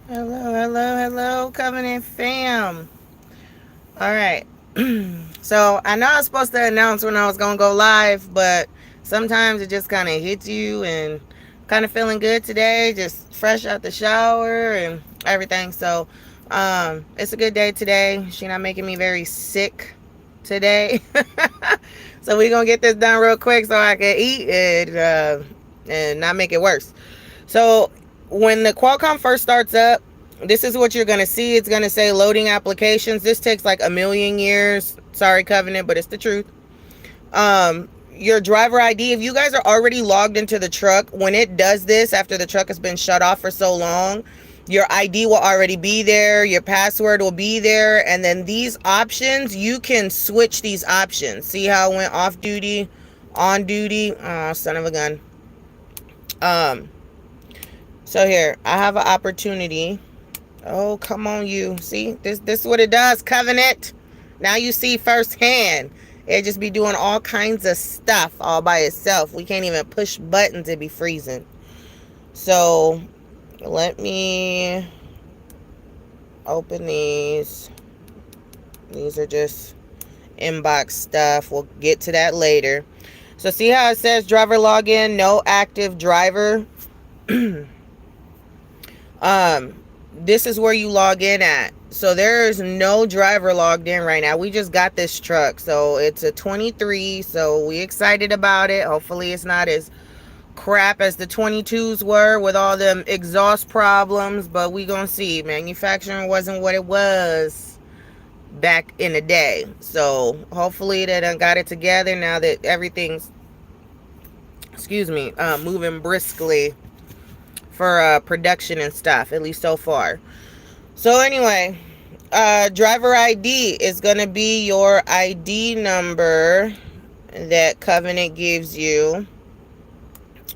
Hello, hello, hello, Covenant fam. All right. So I know I was supposed to announce when I was gonna go live, but sometimes it just kind of hits you and kind of feeling good today, just fresh out the shower and everything. So it's a good day today. She not making me very sick today. So we gonna get this done real quick so I can eat and not make it worse. So when the Qualcomm first starts up, this is what you're going to see. It's going to say loading applications. This takes like a million years. Sorry, Covenant, but it's the truth. Your driver ID, if you guys are already logged into the truck, when it does this after the truck has been shut off for so long, your ID will already be there, your password will be there, and then these options, you can switch these options. See how it went off duty, on duty? Oh, son of a gun. Um, so here, I have an opportunity. Oh, come on, you. See, this is what it does, Covenant. Now you see firsthand. It just be doing all kinds of stuff all by itself. We can't even push buttons, it be freezing. So let me open these. These are just inbox stuff. We'll get to that later. So see how it says driver login, no active driver. This is where you log in at. So there's no driver logged in right now. We just got this truck. So it's a 23. So we excited about it. Hopefully it's not as crap as the 22s were with all them exhaust problems. But we gonna see. Manufacturing wasn't what it was back in the day. So hopefully they done got it together now that everything's, moving briskly for production and stuff, at least so far. So anyway, driver ID is going to be your ID number that Covenant gives you.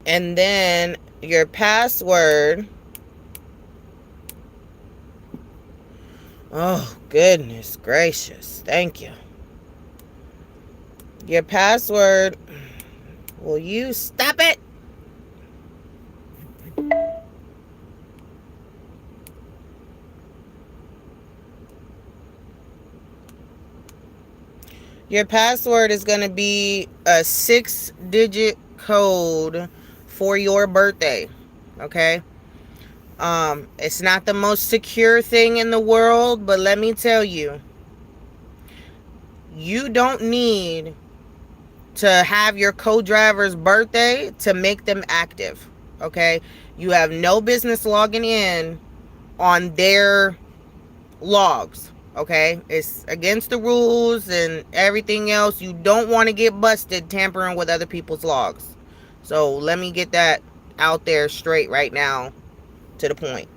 And then your password. Oh, goodness gracious. Thank you. Your password. Will you stop it? Your password is going to be a 6-digit code for your birthday. Okay? It's not the most secure thing in the world, but let me tell you, you don't need to have your co-driver's birthday to make them active. Okay? You have no business logging in on their logs. Okay, it's against the rules and everything else. You don't want to get busted tampering with other people's logs. So let me get that out there straight right now, to the point.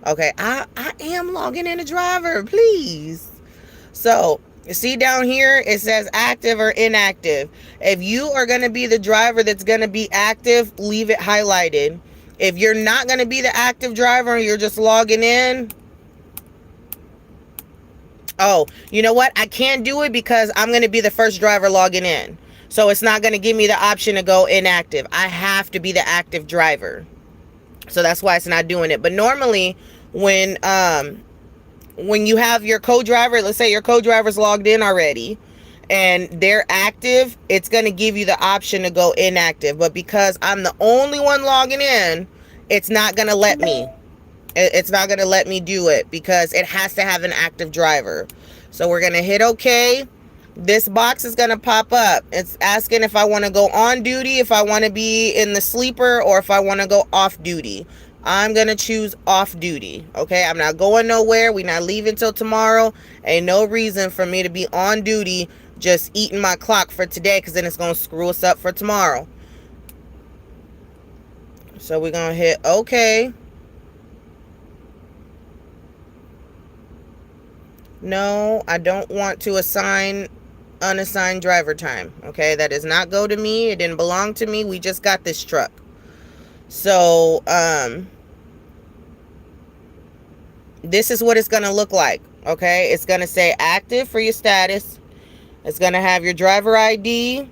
Okay, I am logging in a driver, please. So you see down here it says active or inactive. If you are going to be the driver that's going to be active, leave it highlighted. If you're not going to be the active driver and you're just logging in, oh, you know what? I can't do it because I'm going to be the first driver logging in. So it's not going to give me the option to go inactive. I have to be the active driver. So that's why it's not doing it. But normally when you have your co-driver, let's say your co-driver's logged in already and they're active, it's going to give you the option to go inactive. But because I'm the only one logging in, it's not going to let me. It's not going to let me do it because it has to have an active driver. So we're going to hit OK. This box is going to pop up. It's asking if I want to go on duty, if I want to be in the sleeper, or if I want to go off duty. I'm going to choose off duty. Okay, I'm not going nowhere. We're not leaving till tomorrow. Ain't no reason for me to be on duty just eating my clock for today, because then it's going to screw us up for tomorrow. So we're going to hit OK. No, I don't want to assign unassigned driver time. Okay, that does not go to me. It didn't belong to me. We just got this truck. So, this is what it's going to look like. Okay, it's going to say active for your status. It's going to have your driver ID,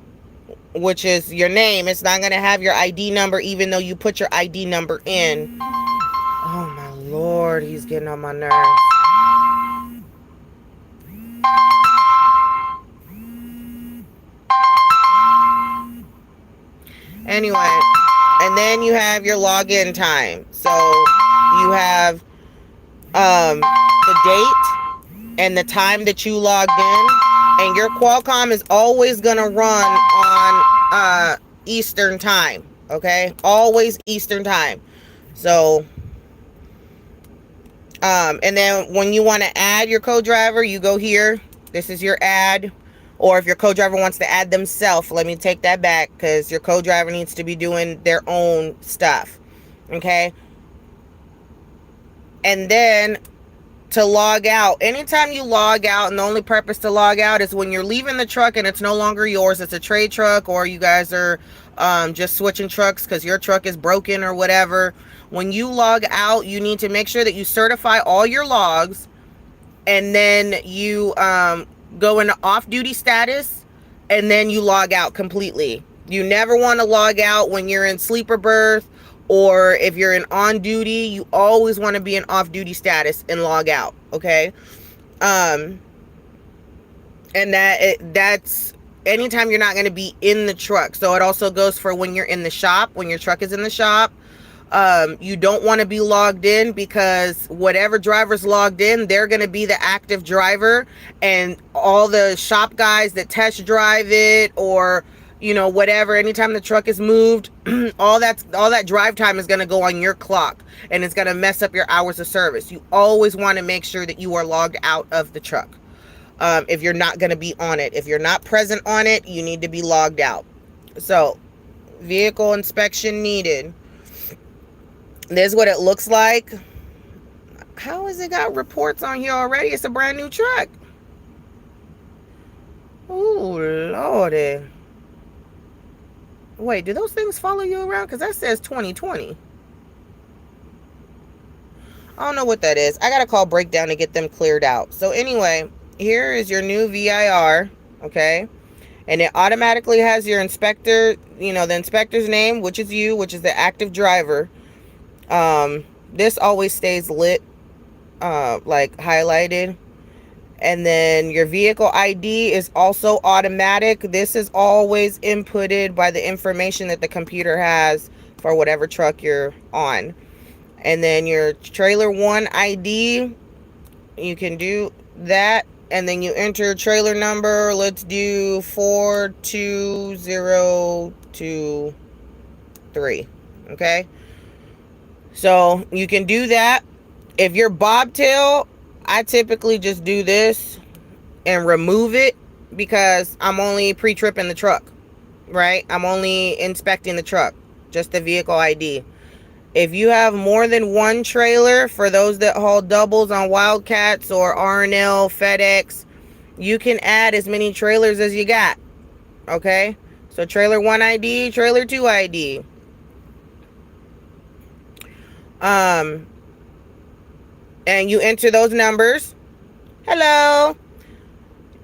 which is your name. It's not going to have your ID number, even though you put your ID number in. Oh, my Lord. Lord, he's getting on my nerves. Anyway, and then you have your login time. So you have the date and the time that you logged in, and your Qualcomm is always gonna run on Eastern time. Okay, always Eastern time. So and then when you want to add your co-driver, you go here. This is your add. Or if your co-driver wants to add themselves, let me take that back, because your co-driver needs to be doing their own stuff. Okay. And then to log out, anytime you log out, and the only purpose to log out is when you're leaving the truck and it's no longer yours, it's a trade truck, or you guys are just switching trucks because your truck is broken or whatever. When you log out, you need to make sure that you certify all your logs, and then you go into off-duty status, and then you log out completely. You never want to log out when you're in sleeper berth, or if you're in on duty. You always want to be in off-duty status and log out, okay? And that's anytime you're not going to be in the truck. So it also goes for when you're in the shop, when your truck is in the shop. You don't want to be logged in, because whatever driver's logged in, they're going to be the active driver, and all the shop guys that test drive it, or whatever, anytime the truck is moved, all that drive time is going to go on your clock, and it's going to mess up your hours of service. You always want to make sure that you are logged out of the truck. If you're not going to be on it, if you're not present on it, you need to be logged out. So, vehicle inspection needed. This is what it looks like. How has it got reports on here already? It's a brand new truck. Oh, Lordy. Wait, do those things follow you around? Because that says 2020. I don't know what that is. I got to call Breakdown to get them cleared out. So anyway, here is your new VIR, okay? And it automatically has your inspector, the inspector's name, which is you, which is the active driver. This always stays lit, like highlighted. And then your vehicle ID is also automatic. This is always inputted by the information that the computer has for whatever truck you're on. And then your trailer 1 ID, you can do that. And then you enter trailer number. Let's do 42023. Okay. So you can do that. If you're bobtail, I typically just do this and remove it, because I'm only pre-tripping the truck, right? I'm only inspecting the truck, just the vehicle ID. If you have more than one trailer, for those that haul doubles on Wildcats or R&L, FedEx, you can add as many trailers as you got, okay? So trailer 1 ID, trailer 2 ID. And you enter those numbers. Hello.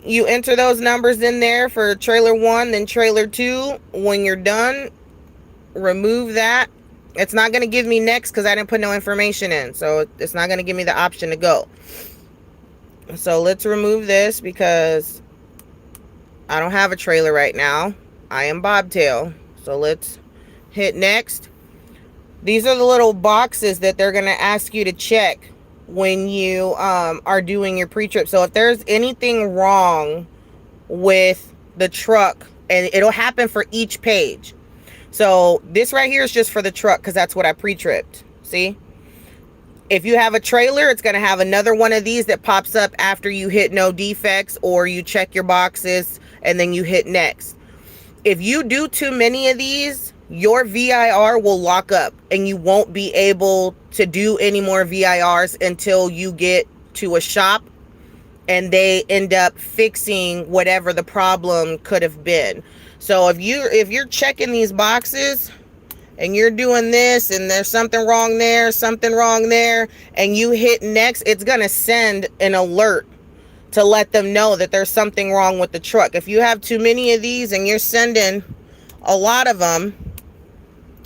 You enter those numbers in there for trailer 1, then trailer 2. When you're done, remove that. It's not going to give me next because I didn't put no information in. So it's not going to give me the option to go. So let's remove this because I don't have a trailer right now. I am bobtail. So let's hit next. These are the little boxes that they're going to ask you to check when you are doing your pre-trip. So if there's anything wrong with the truck, and it'll happen for each page. So this right here is just for the truck, because that's what I pre-tripped. See? If you have a trailer, it's going to have another one of these that pops up after you hit no defects, or you check your boxes and then you hit next. If you do too many of these, your VIR will lock up and you won't be able to do any more VIRs until you get to a shop and they end up fixing whatever the problem could have been. So if you're checking these boxes and you're doing this and there's something wrong there, and you hit next, it's going to send an alert to let them know that there's something wrong with the truck. If you have too many of these and you're sending a lot of them,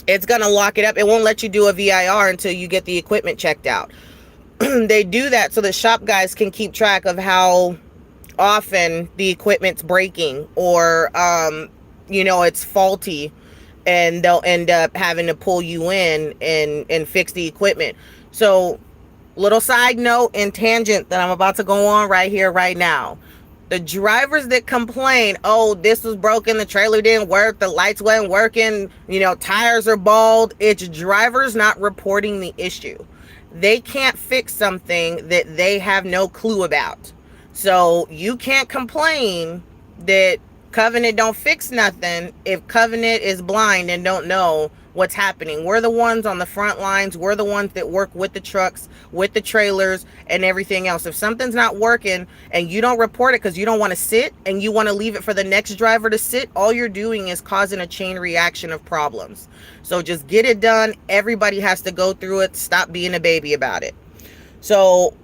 it's going to lock it up. It won't let you do a VIR until you get the equipment checked out. They do that so the shop guys can keep track of how often the equipment's breaking, or it's faulty, and they'll end up having to pull you in and fix the equipment. So, little side note and tangent that I'm about to go on right here, right now. The drivers that complain, oh, this was broken, the trailer didn't work, the lights weren't working, tires are bald, it's drivers not reporting the issue. They can't fix something that they have no clue about. So you can't complain that Covenant don't fix nothing if Covenant is blind and don't know what's happening. We're the ones on the front lines. We're the ones that work with the trucks, with the trailers, and everything else. If something's not working and you don't report it because you don't want to sit and you want to leave it for the next driver to sit, all you're doing is causing a chain reaction of problems. So just get it done. Everybody has to go through it. Stop being a baby about it. So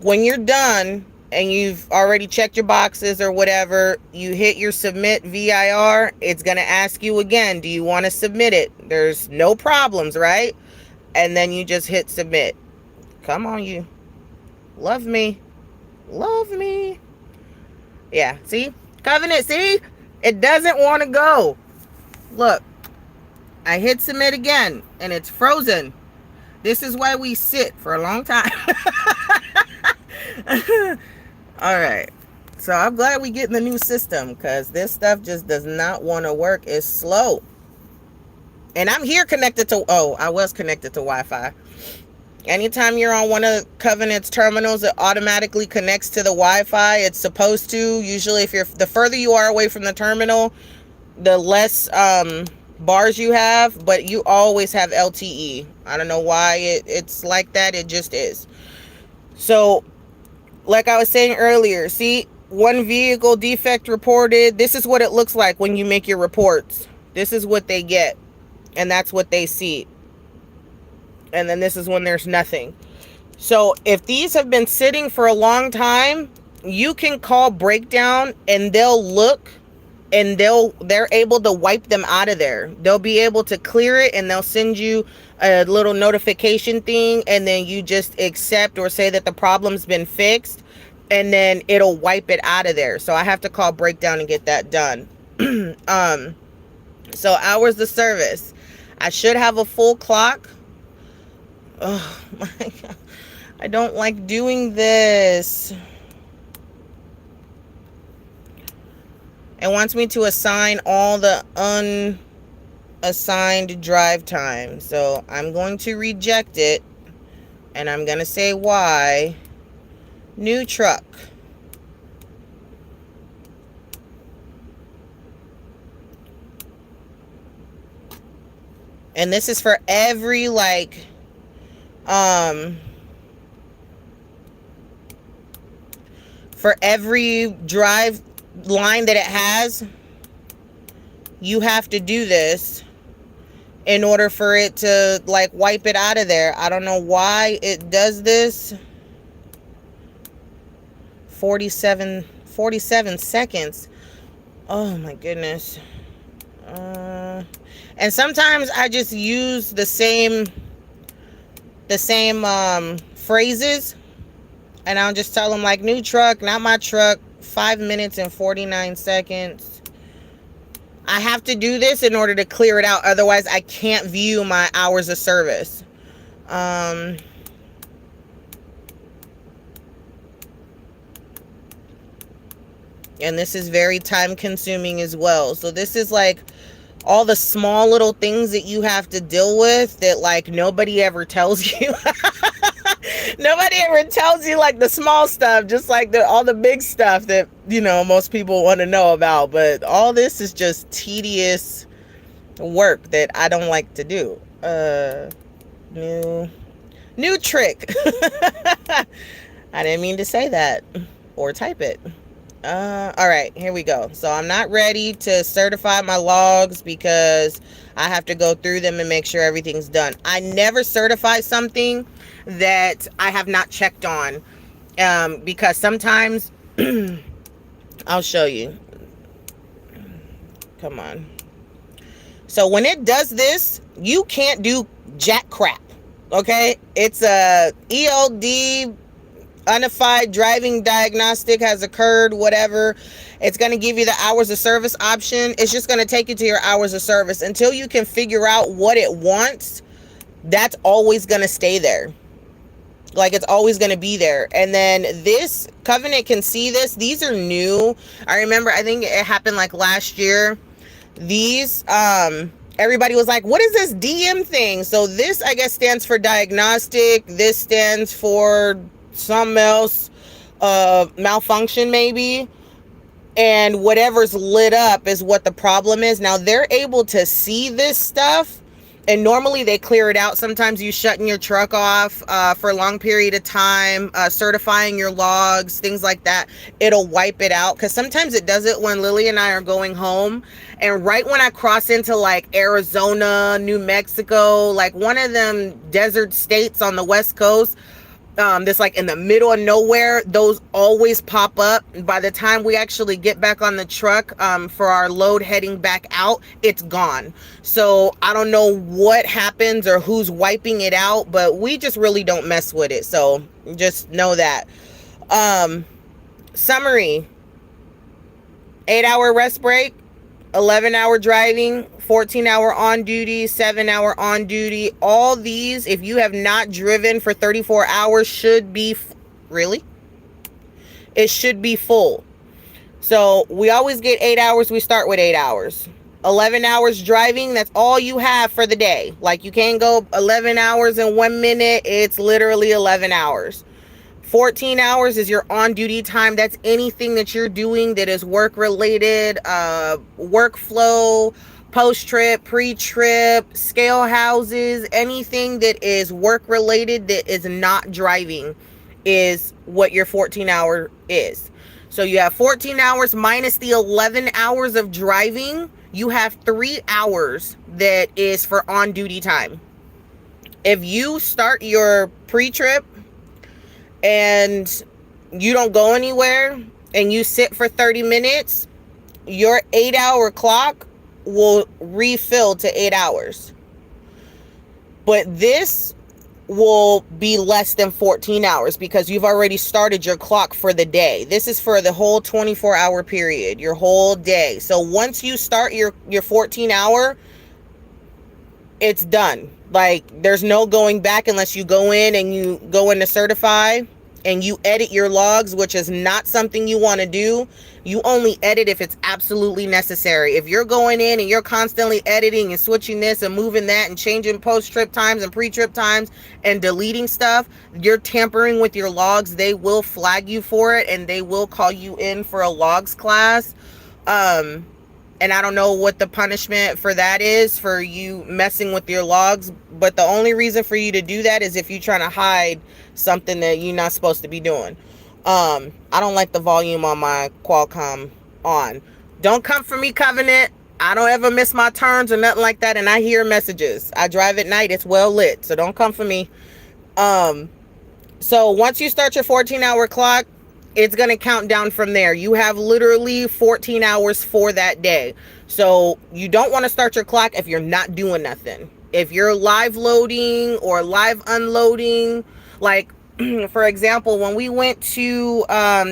when you're done and you've already checked your boxes or whatever, you hit your submit VIR. It's going to ask you again, do you want to submit it? There's no problems, right? And then you just hit submit. Come on, you. Love me. Love me. Yeah, see? Covenant, see? It doesn't want to go. Look, I hit submit again, and it's frozen. This is why we sit for a long time. All right. So I'm glad we get in the new system, because this stuff just does not want to work. It's slow. And I'm here connected to, I was connected to Wi-Fi. Anytime you're on one of Covenant's terminals, it automatically connects to the Wi-Fi. It's supposed to. Usually, the further you are away from the terminal, the less bars you have, but you always have LTE. I don't know why it's like that. It just is. So, like I was saying earlier, see, one vehicle defect reported. This is what it looks like when you make your reports. This is what they get, and that's what they see. And then this is when there's nothing. So if these have been sitting for a long time, you can call breakdown and they'll look, and they're able to wipe them out of there. They'll be able to clear it, and they'll send you a little notification thing, and then you just accept or say that the problem's been fixed, and then it'll wipe it out of there. So I have to call breakdown and get that done. So hours of service. I should have a full clock. Oh my God. I don't like doing this. It wants me to assign all the unassigned drive time. So I'm going to reject it. And I'm going to say why. New truck. And this is for every, for every drive line that it has, you have to do this in order for it to wipe it out of there. I don't know why it does this. 47 seconds. Oh my goodness. And sometimes I just use the same phrases, and I'll just tell them new truck, not my truck, 5 minutes and 49 seconds. I have to do this in order to clear it out. Otherwise, I can't view my hours of service. And this is very time consuming as well. So this is all the small little things that you have to deal with that nobody ever tells you. Nobody ever tells you the small stuff, just all the big stuff that most people want to know about. But all this is just tedious work that I don't like to do. New trick. I didn't mean to say that or type it. All right, here we go. So I'm not ready to certify my logs because I have to go through them and make sure everything's done. I never certify something that I have not checked on, because sometimes I'll show you. Come on. So when it does this, you can't do jack crap. Okay, it's a ELD, unified driving diagnostic has occurred, whatever. It's going to give you the hours of service option. It's just going to take you to your hours of service until you can figure out what it wants. That's always going to stay there. Like, it's always going to be there. And then this Covenant can see this. These are new. I remember, I think it happened like last year. These everybody was like, what is this DM thing? So this, I guess, stands for diagnostic. This stands for something else, malfunction maybe. And whatever's lit up is what the problem is. Now they're able to see this stuff, and normally they clear it out. Sometimes you shutting your truck off for a long period of time, certifying your logs, things like that. It'll wipe it out, because sometimes it does it when Lily and I are going home, and right when I cross into like Arizona, New Mexico, like one of them desert states on the West Coast, that's like in the middle of nowhere, those always pop up. By the time we actually get back on the truck for our load heading back out, it's gone. So I don't know what happens or who's wiping it out, but we just really don't mess with it. So just know that. Summary: 8-hour rest break, 11-hour driving, 14-hour on duty, 7-hour on duty. All these, if you have not driven for 34 hours, should be really? It should be full. So we always get 8 hours. We start with 8 hours. 11 hours driving, that's all you have for the day. Like, you can't go 11 hours in 1 minute. It's literally 11 hours. 14 hours is your on-duty time. That's anything that you're doing that is work-related, workflow, post-trip, pre-trip, scale houses, anything that is work-related that is not driving is what your 14-hour is. So you have 14 hours minus the 11 hours of driving. You have 3 hours that is for on-duty time. If you start your pre-trip and you don't go anywhere and you sit for 30 minutes, your 8-hour clock will refill to 8 hours. But this will be less than 14 hours because you've already started your clock for the day. This is for the whole 24-hour period, your whole day. So once you start your 14-hour, it's done. Like, there's no going back unless you go in and you go in to certify and you edit your logs, which is not something you want to do. You only edit if it's absolutely necessary. If you're going in and you're constantly editing and switching this and moving that and changing post-trip times and pre-trip times and deleting stuff, you're tampering with your logs. They will flag you for it and they will call you in for a logs class. And I don't know what the punishment for that is, for you messing with your logs. But the only reason for you to do that is if you're trying to hide something that you're not supposed to be doing. I don't like the volume on my Qualcomm on. Don't come for me, Covenant. I don't ever miss my turns or nothing like that. And I hear messages. I drive at night. It's well lit. So don't come for me. So once you start your 14-hour clock, it's going to count down from there. You have literally 14 hours for that day. So you don't want to start your clock if you're not doing nothing. If you're live loading or live unloading, like for example, when we went to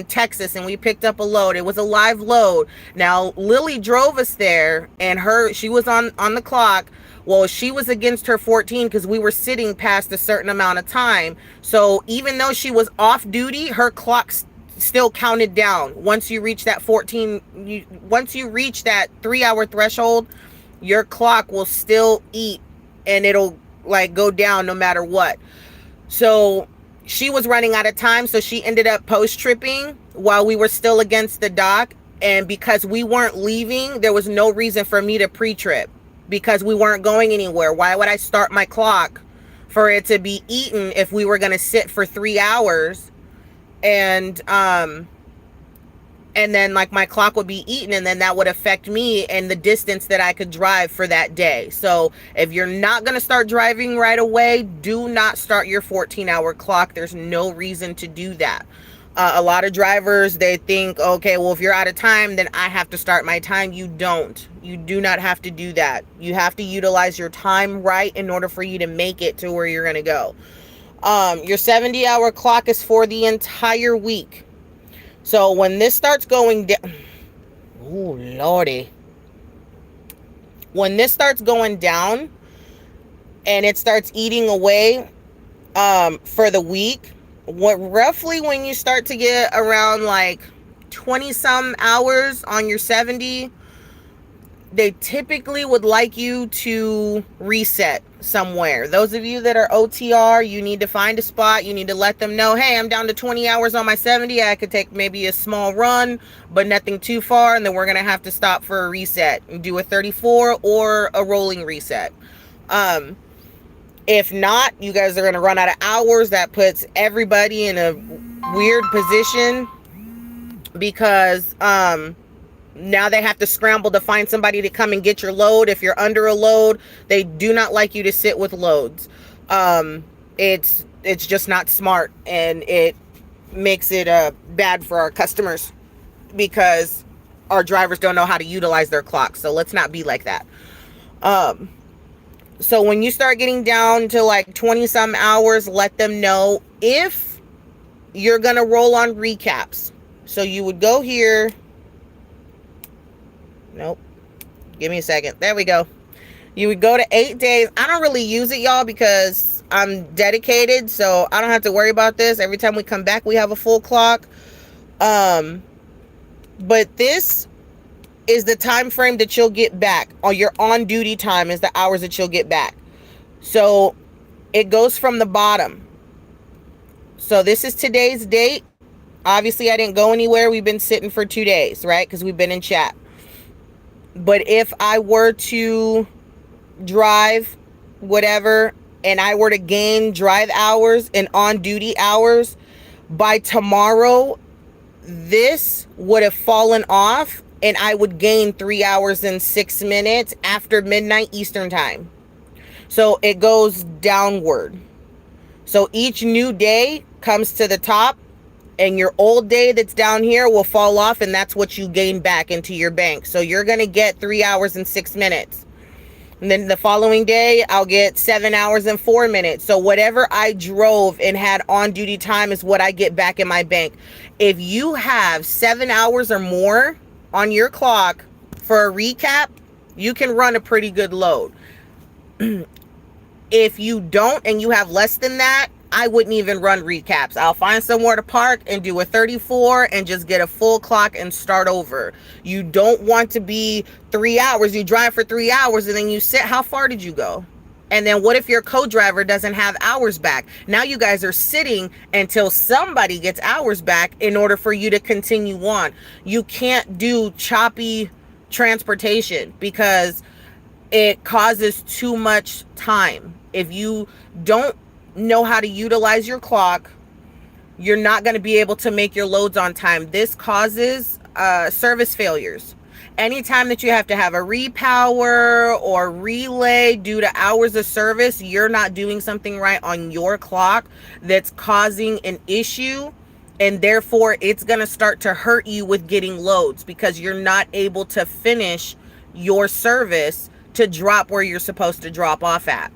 Texas and we picked up a load, it was a live load. Now Lily drove us there and she was on the clock. Well, she was against her 14 because we were sitting past a certain amount of time. So even though she was off duty, her clock still counted down. Once you reach that 14, once you reach that 3-hour threshold, your clock will still eat and it'll like go down no matter what. So she was running out of time, so she ended up post-tripping while we were still against the dock. And because we weren't leaving, there was no reason for me to pre-trip because we weren't going anywhere. Why would I start my clock for it to be eaten if we were going to sit for 3 hours? And then like my clock would be eaten, and then that would affect me and the distance that I could drive for that day. So if you're not going to start driving right away, do not start your 14-hour clock. There's no reason to do that. A lot of drivers, they think, okay, well, if you're out of time, then I have to start my time. You don't. You do not have to do that. You have to utilize your time right in order for you to make it to where you're going to go. Your 70-hour clock is for the entire week. So when this starts going down, oh lordy, when this starts going down and it starts eating away for the week, roughly when you start to get around like 20 some hours on your 70, they typically would like you to reset somewhere. Those of you that are OTR, you need to find a spot. You need to let them know, hey, I'm down to 20 hours on my 70. I could take maybe a small run, but nothing too far. And then we're going to have to stop for a reset and do a 34 or a rolling reset. If not, you guys are going to run out of hours. That puts everybody in a weird position because, now they have to scramble to find somebody to come and get your load. If you're under a load, they do not like you to sit with loads. It's just not smart, and it makes it bad for our customers because our drivers don't know how to utilize their clocks. So let's not be like that. So when you start getting down to like 20 some hours, let them know if you're going to roll on recaps. So you would go here. Nope. Give me a second. There we go. You would go to 8 days. I don't really use it, y'all, because I'm dedicated, so I don't have to worry about this. Every time we come back, we have a full clock. But this is the time frame that you'll get back. Or your on-duty time is the hours that you'll get back. So it goes from the bottom. So this is today's date. Obviously, I didn't go anywhere. We've been sitting for 2 days, right? Because we've been in chat. But if I were to drive whatever and I were to gain drive hours and on-duty hours, by tomorrow, this would have fallen off and I would gain 3 hours and 6 minutes after midnight Eastern time. So it goes downward. So each new day comes to the top, and your old day that's down here will fall off, and that's what you gain back into your bank. So you're going to get 3 hours and 6 minutes. And then the following day, I'll get 7 hours and 4 minutes. So whatever I drove and had on-duty time is what I get back in my bank. If you have 7 hours or more on your clock for a recap, you can run a pretty good load. If you don't and you have less than that, I wouldn't even run recaps. I'll find somewhere to park and do a 34 and just get a full clock and start over. You don't want to be 3 hours. You drive for 3 hours and then you sit. How far did you go? And then what if your co-driver doesn't have hours back? Now you guys are sitting until somebody gets hours back in order for you to continue on. You can't do choppy transportation because it causes too much time. If you don't know how to utilize your clock, you're not going to be able to make your loads on time. This causes service failures. Anytime that you have to have a repower or relay due to hours of service, you're not doing something right on your clock that's causing an issue, and therefore it's going to start to hurt you with getting loads because you're not able to finish your service to drop where you're supposed to drop off at.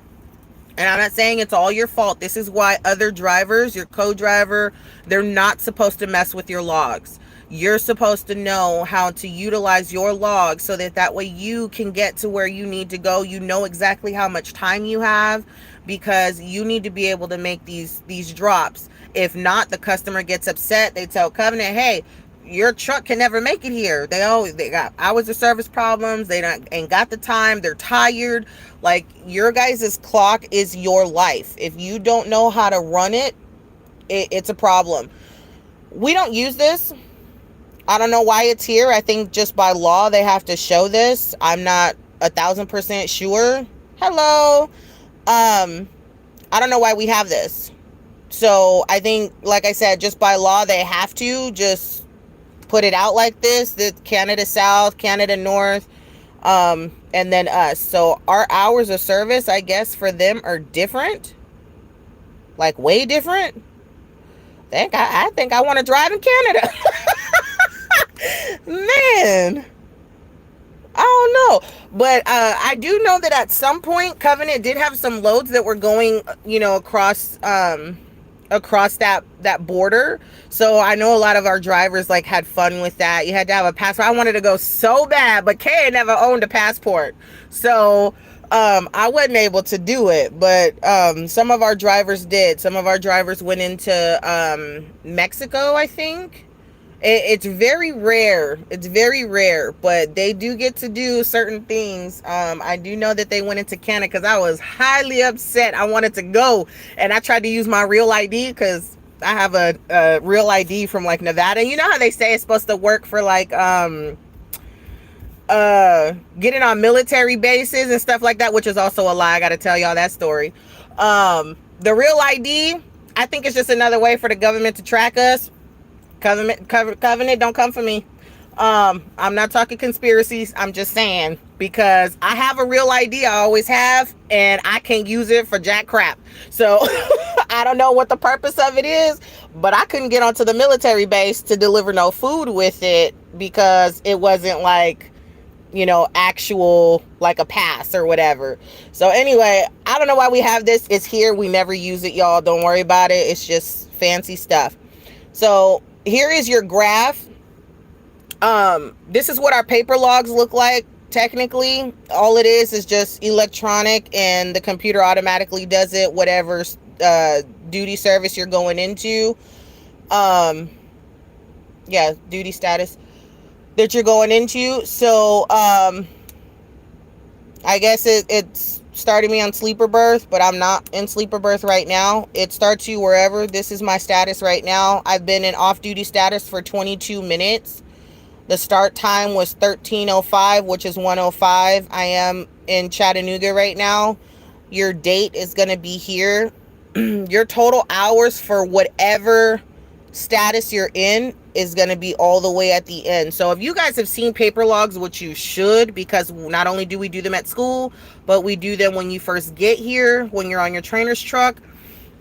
And I'm not saying it's all your fault. This is why other drivers, your co-driver, they're not supposed to mess with your logs. You're supposed to know how to utilize your logs so that way you can get to where you need to go. You know exactly how much time you have because you need to be able to make these drops. If not, the customer gets upset. They tell Covenant, hey, your truck can never make it here. They got hours of service problems. They ain't got the time. They're tired. Like, your guys' clock is your life. If you don't know how to run it, it's a problem. We don't use this. I don't know why it's here. I think just by law they have to show this. I'm not 1,000% sure. Hello. I don't know why we have this. So I think, like I said, just by law they have to just put it out like this, that Canada South, Canada North, and then us. So our hours of service, I guess, for them are different, like way different. I think I want to drive in Canada. Man, I don't know. But I do know that at some point Covenant did have some loads that were going, across that border. So I know a lot of our drivers like had fun with that. You had to have a passport. I wanted to go so bad, but Kay never owned a passport. So I wasn't able to do it, but some of our drivers did. Some of our drivers went into Mexico, I think. It's very rare. It's very rare, but they do get to do certain things. I do know that they went into Canada because I was highly upset. I wanted to go, and I tried to use my real ID because I have a real ID from like Nevada. You know how they say it's supposed to work for like getting on military bases and stuff like that, which is also a lie. I got to tell y'all that story. The real ID, I think it's just another way for the government to track us. Covenant, don't come for me. I'm not talking conspiracies. I'm just saying, because I have a real ID. I always have, and I can't use it for jack crap. So I don't know what the purpose of it is, but I couldn't get onto the military base to deliver no food with it because it wasn't like, actual like a pass or whatever. So anyway, I don't know why we have this. It's here. We never use it, y'all. Don't worry about it. It's just fancy stuff. So here is your graph. This is what our paper logs look like. Technically, all it is just electronic, and the computer automatically does it, whatever duty service you're going into. Duty status that you're going into. So I guess it's started me on sleeper berth, but I'm not in sleeper berth right now. It starts you wherever. This is my status right now. I've been in off-duty status for 22 minutes. The start time was 13:05, which is 1:05. I am in Chattanooga right now. Your date is going to be here. Your total hours for whatever status you're in is going to be all the way at the end. So if you guys have seen paper logs, which you should, because not only do we do them at school, but we do them when you first get here, when you're on your trainer's truck,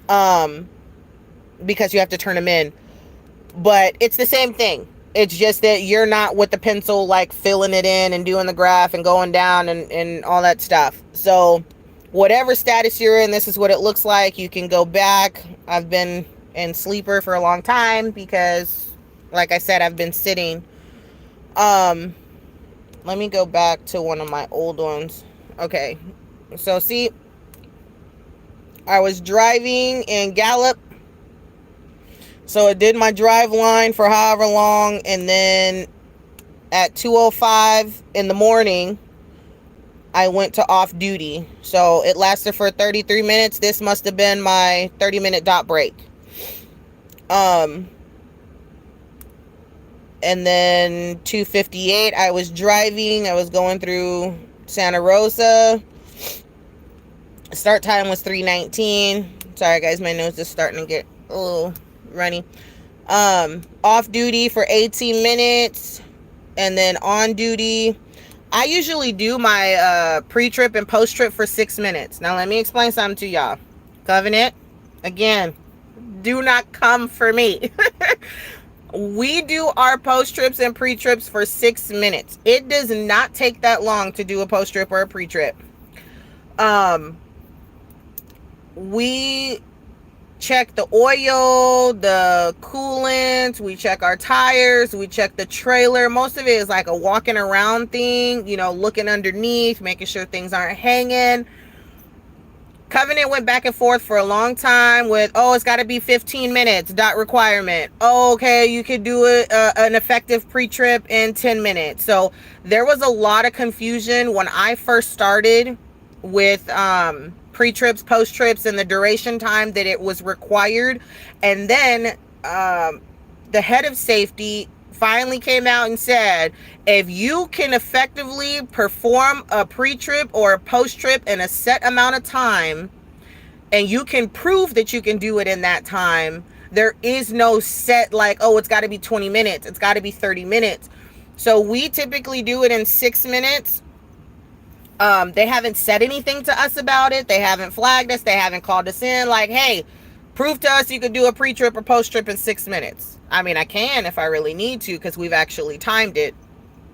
because you have to turn them in. But it's the same thing. It's just that you're not with the pencil like filling it in and doing the graph and going down and all that stuff. So whatever status you're in, this is what it looks like. You can go back. I've been in sleeper for a long time because, like I said, I've been sitting. Let me go back to one of my old ones. Okay, so see, I was driving in Gallup, so it did my drive line for however long, and then at 2:05 in the morning I went to off duty. So it lasted for 33 minutes. This must have been my 30-minute dot break. And then 2:58 I was driving. I was going through Santa Rosa. Start time was 3:19. Sorry guys, my nose is starting to get a little runny. Off duty for 18 minutes, and then on duty. I usually do my pre-trip and post-trip for 6 minutes. Now let me explain something to y'all. Covenant, again, do not come for me. We do our post-trips and pre-trips for 6 minutes. It does not take that long to do a post-trip or a pre-trip. We check the oil, the coolant, we check our tires, we check the trailer. Most of it is like a walking around thing, looking underneath, making sure things aren't hanging. Covenant went back and forth for a long time with, it's got to be 15 minutes, dot requirement. Okay, you could do it, an effective pre-trip in 10 minutes. So there was a lot of confusion when I first started with pre-trips, post-trips, and the duration time that it was required. And then the head of safety finally came out and said, if you can effectively perform a pre-trip or a post-trip in a set amount of time, and you can prove that you can do it in that time, there is no set like, it's got to be 20 minutes. It's got to be 30 minutes. So we typically do it in 6 minutes. They haven't said anything to us about it. They haven't flagged us. They haven't called us in like, hey, Prove to us you could do a pre-trip or post-trip in 6 minutes. I mean, I can if I really need to, because we've actually timed it.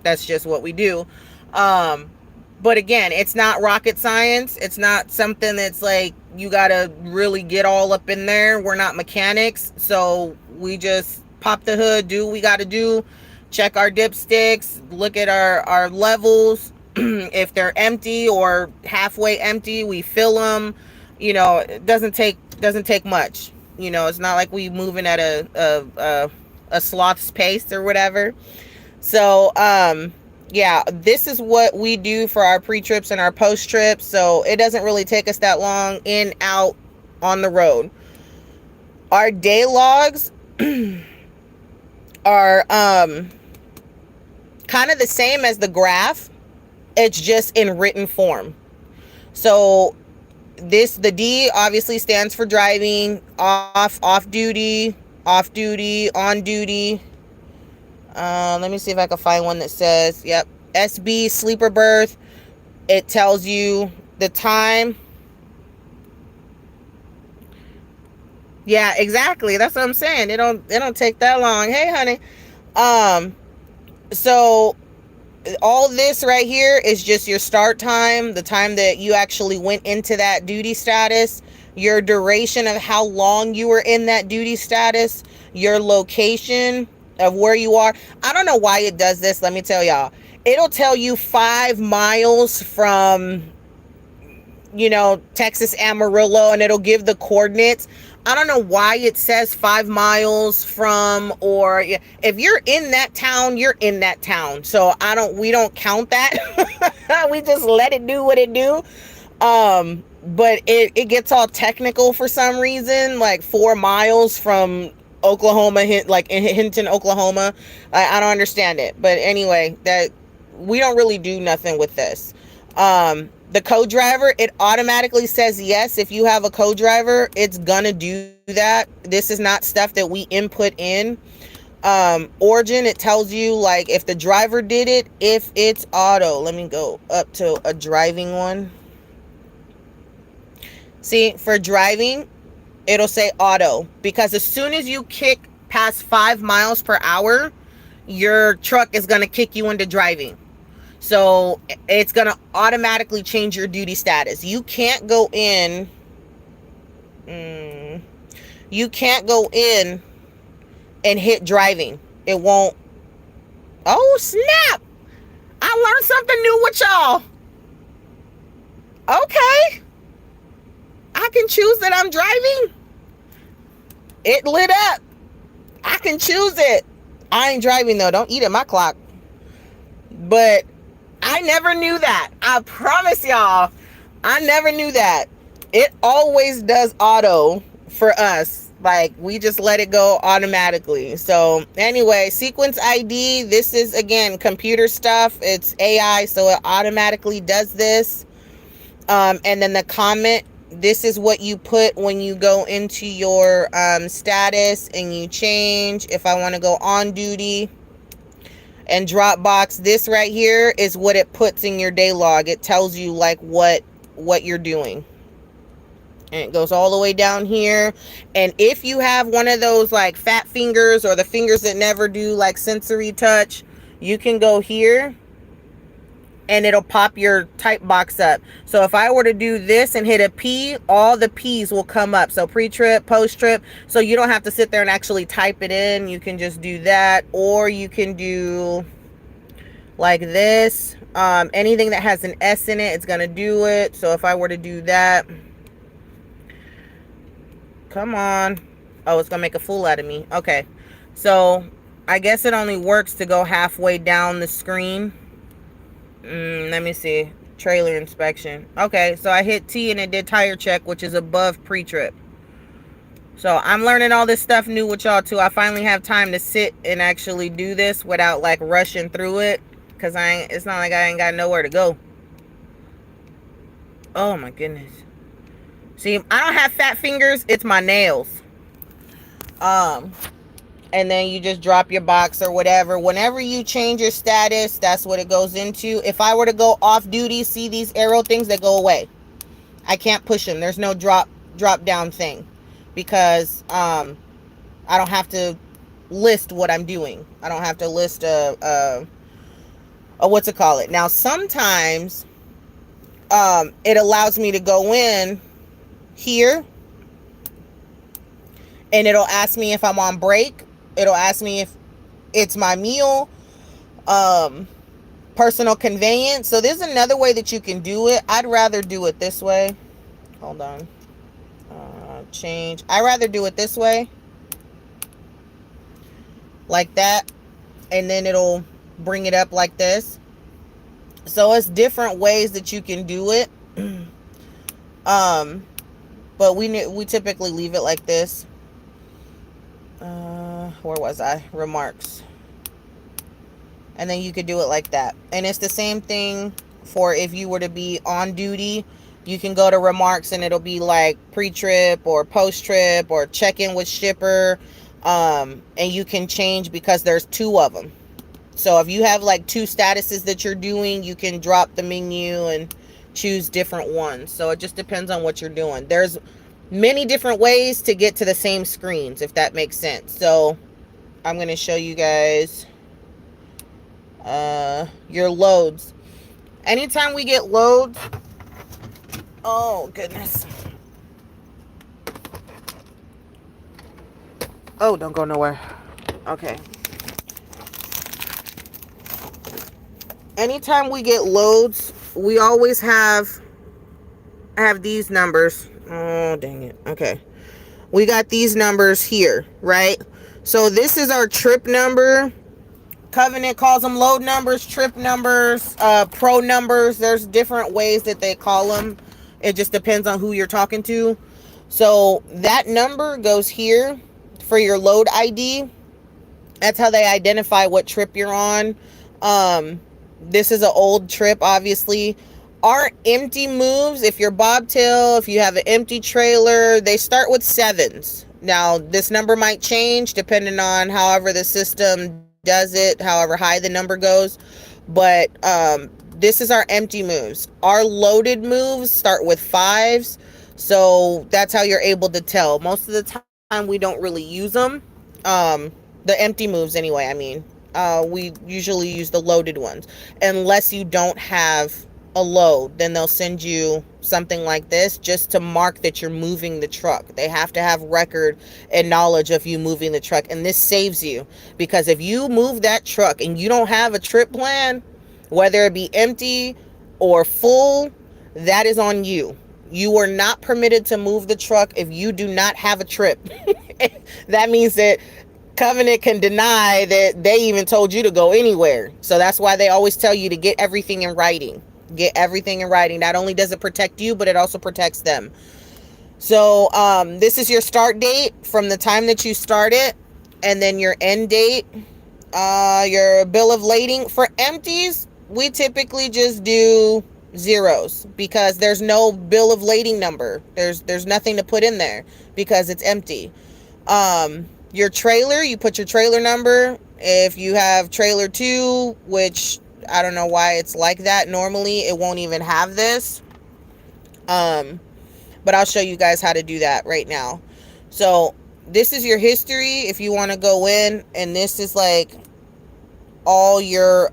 That's just what we do. But again, it's not rocket science. It's not something that's like you gotta really get all up in there. We're not mechanics, so we just pop the hood, do what we gotta do, check our dipsticks, look at our levels. If they're empty or halfway empty, we fill them. You know, it doesn't take much. You know, it's not like we moving at a sloth's pace or whatever. So yeah, this is what we do for our pre-trips and our post-trips. So it doesn't really take us that long in, out, on the road. Our day logs are kind of the same as the graph. It's just in written form. So the D obviously stands for driving, off duty, on duty. Let me see if I can find one that says, yep, SB, sleeper berth. It tells you the time. Yeah, exactly. That's what I'm saying. It don't take that long. Hey, honey. So all this right here is just your start time, the time that you actually went into that duty status, your duration of how long you were in that duty status, your location of where you are. I don't know why it does this. Let me tell y'all. It'll tell you 5 miles from, you know, Texas Amarillo, and it'll give the coordinates. I don't know why it says 5 miles from, or if you're in that town, you're in that town. So we don't count that. We just let it do what it do. But it gets all technical for some reason, like 4 miles from Oklahoma, like in Hinton, Oklahoma. I don't understand it. But anyway, that we don't really do nothing with this. The co-driver, it automatically says yes. If you have a co-driver, it's gonna do that. This is not stuff that we input in. Origin, it tells you like if the driver did it, if it's auto. Let me go up to a driving one. See, for driving, it'll say auto, because as soon as you kick past 5 miles per hour, your truck is gonna kick you into driving. So it's going to automatically change your duty status. You can't go in. You can't go in and hit driving. It won't. Oh, snap. I learned something new with y'all. Okay. I can choose that I'm driving. It lit up. I can choose it. I ain't driving though. Don't eat at my clock. But I never knew that. I promise y'all, I never knew that. It always does auto for us. Like, we just let it go automatically. So anyway, sequence ID, this is, again, computer stuff. It's AI, so it automatically does this. And then the comment, this is what you put when you go into your status and you change. If I want to go on duty and Dropbox, this right here is what it puts in your day log. It tells you like what you're doing. And it goes all the way down here. And if you have one of those like fat fingers or the fingers that never do like sensory touch, you can go here and it'll pop your type box up. So if I were to do this and hit a P, all the P's will come up. So pre-trip, post-trip. So you don't have to sit there and actually type it in. You can just do that. Or you can do like this. Anything that has an S in it, it's going to do it. So if I were to do that. Come on. Oh, it's going to make a fool out of me. Okay. So I guess it only works to go halfway down the screen. Let me see. Trailer inspection. Okay, so I hit T and it did tire check, which is above pre-trip. So I'm learning all this stuff new with y'all too. I finally have time to sit and actually do this without like rushing through it, because it's not like I ain't got nowhere to go. Oh my goodness. See, I don't have fat fingers, it's my nails. And then you just drop your box or whatever. Whenever you change your status, that's what it goes into. If I were to go off duty, see these arrow things that go away. I can't push them. There's no drop down thing. because I don't have to list what I'm doing. I don't have to list a what's it call it. Now sometimes it allows me to go in here and it'll ask me if I'm on break. It'll ask me if it's my meal, personal conveyance. So there's another way that you can do it. I'd rather do it this way. Hold on. Change. I'd rather do it this way. Like that. And then it'll bring it up like this. So it's different ways that you can do it. But we typically leave it like this. Where was I? Remarks. And then you could do it like that. And it's the same thing for if you were to be on duty. You can go to remarks and it'll be like pre-trip or post-trip or check-in with shipper. And you can change because there's 2 of them. So if you have like 2 statuses that you're doing, you can drop the menu and choose different ones. So it just depends on what you're doing. There's many different ways to get to the same screens, if that makes sense. So I'm going to show you guys your loads. Anytime we get loads, oh goodness. Oh, don't go nowhere. Okay. Anytime we get loads, we always have these numbers. Oh, dang it. Okay. We got these numbers here, right? So this is our trip number. Covenant calls them load numbers, trip numbers, pro numbers. There's different ways that they call them. It just depends on who you're talking to. So that number goes here for your load ID. That's how they identify what trip you're on. This is an old trip, obviously. Our empty moves, if you're bobtail, if you have an empty trailer, they start with 7s. Now, this number might change depending on however the system does it, however high the number goes. But this is our empty moves. Our loaded moves start with 5s. So that's how you're able to tell. Most of the time, we don't really use them. The empty moves anyway, I mean. We usually use the loaded ones. Unless you don't have a load, then they'll send you something like this just to mark that you're moving the truck. They have to have record and knowledge of you moving the truck. And this saves you, because if you move that truck and you don't have a trip plan, whether it be empty or full, that is on you. You are not permitted to move the truck if you do not have a trip. That means that Covenant can deny that they even told you to go anywhere. So that's why they always tell you to get everything in writing. Get everything in writing. Not only does it protect you, but it also protects them. So this is your start date from the time that you started, and then your end date, your bill of lading. For empties, we typically just do 0s because there's no bill of lading number. There's nothing to put in there because it's empty. Your trailer, you put your trailer number. If you have trailer 2, which I don't know why it's like that. Normally, it won't even have this. But I'll show you guys how to do that right now. So this is your history if you want to go in, and this is like all your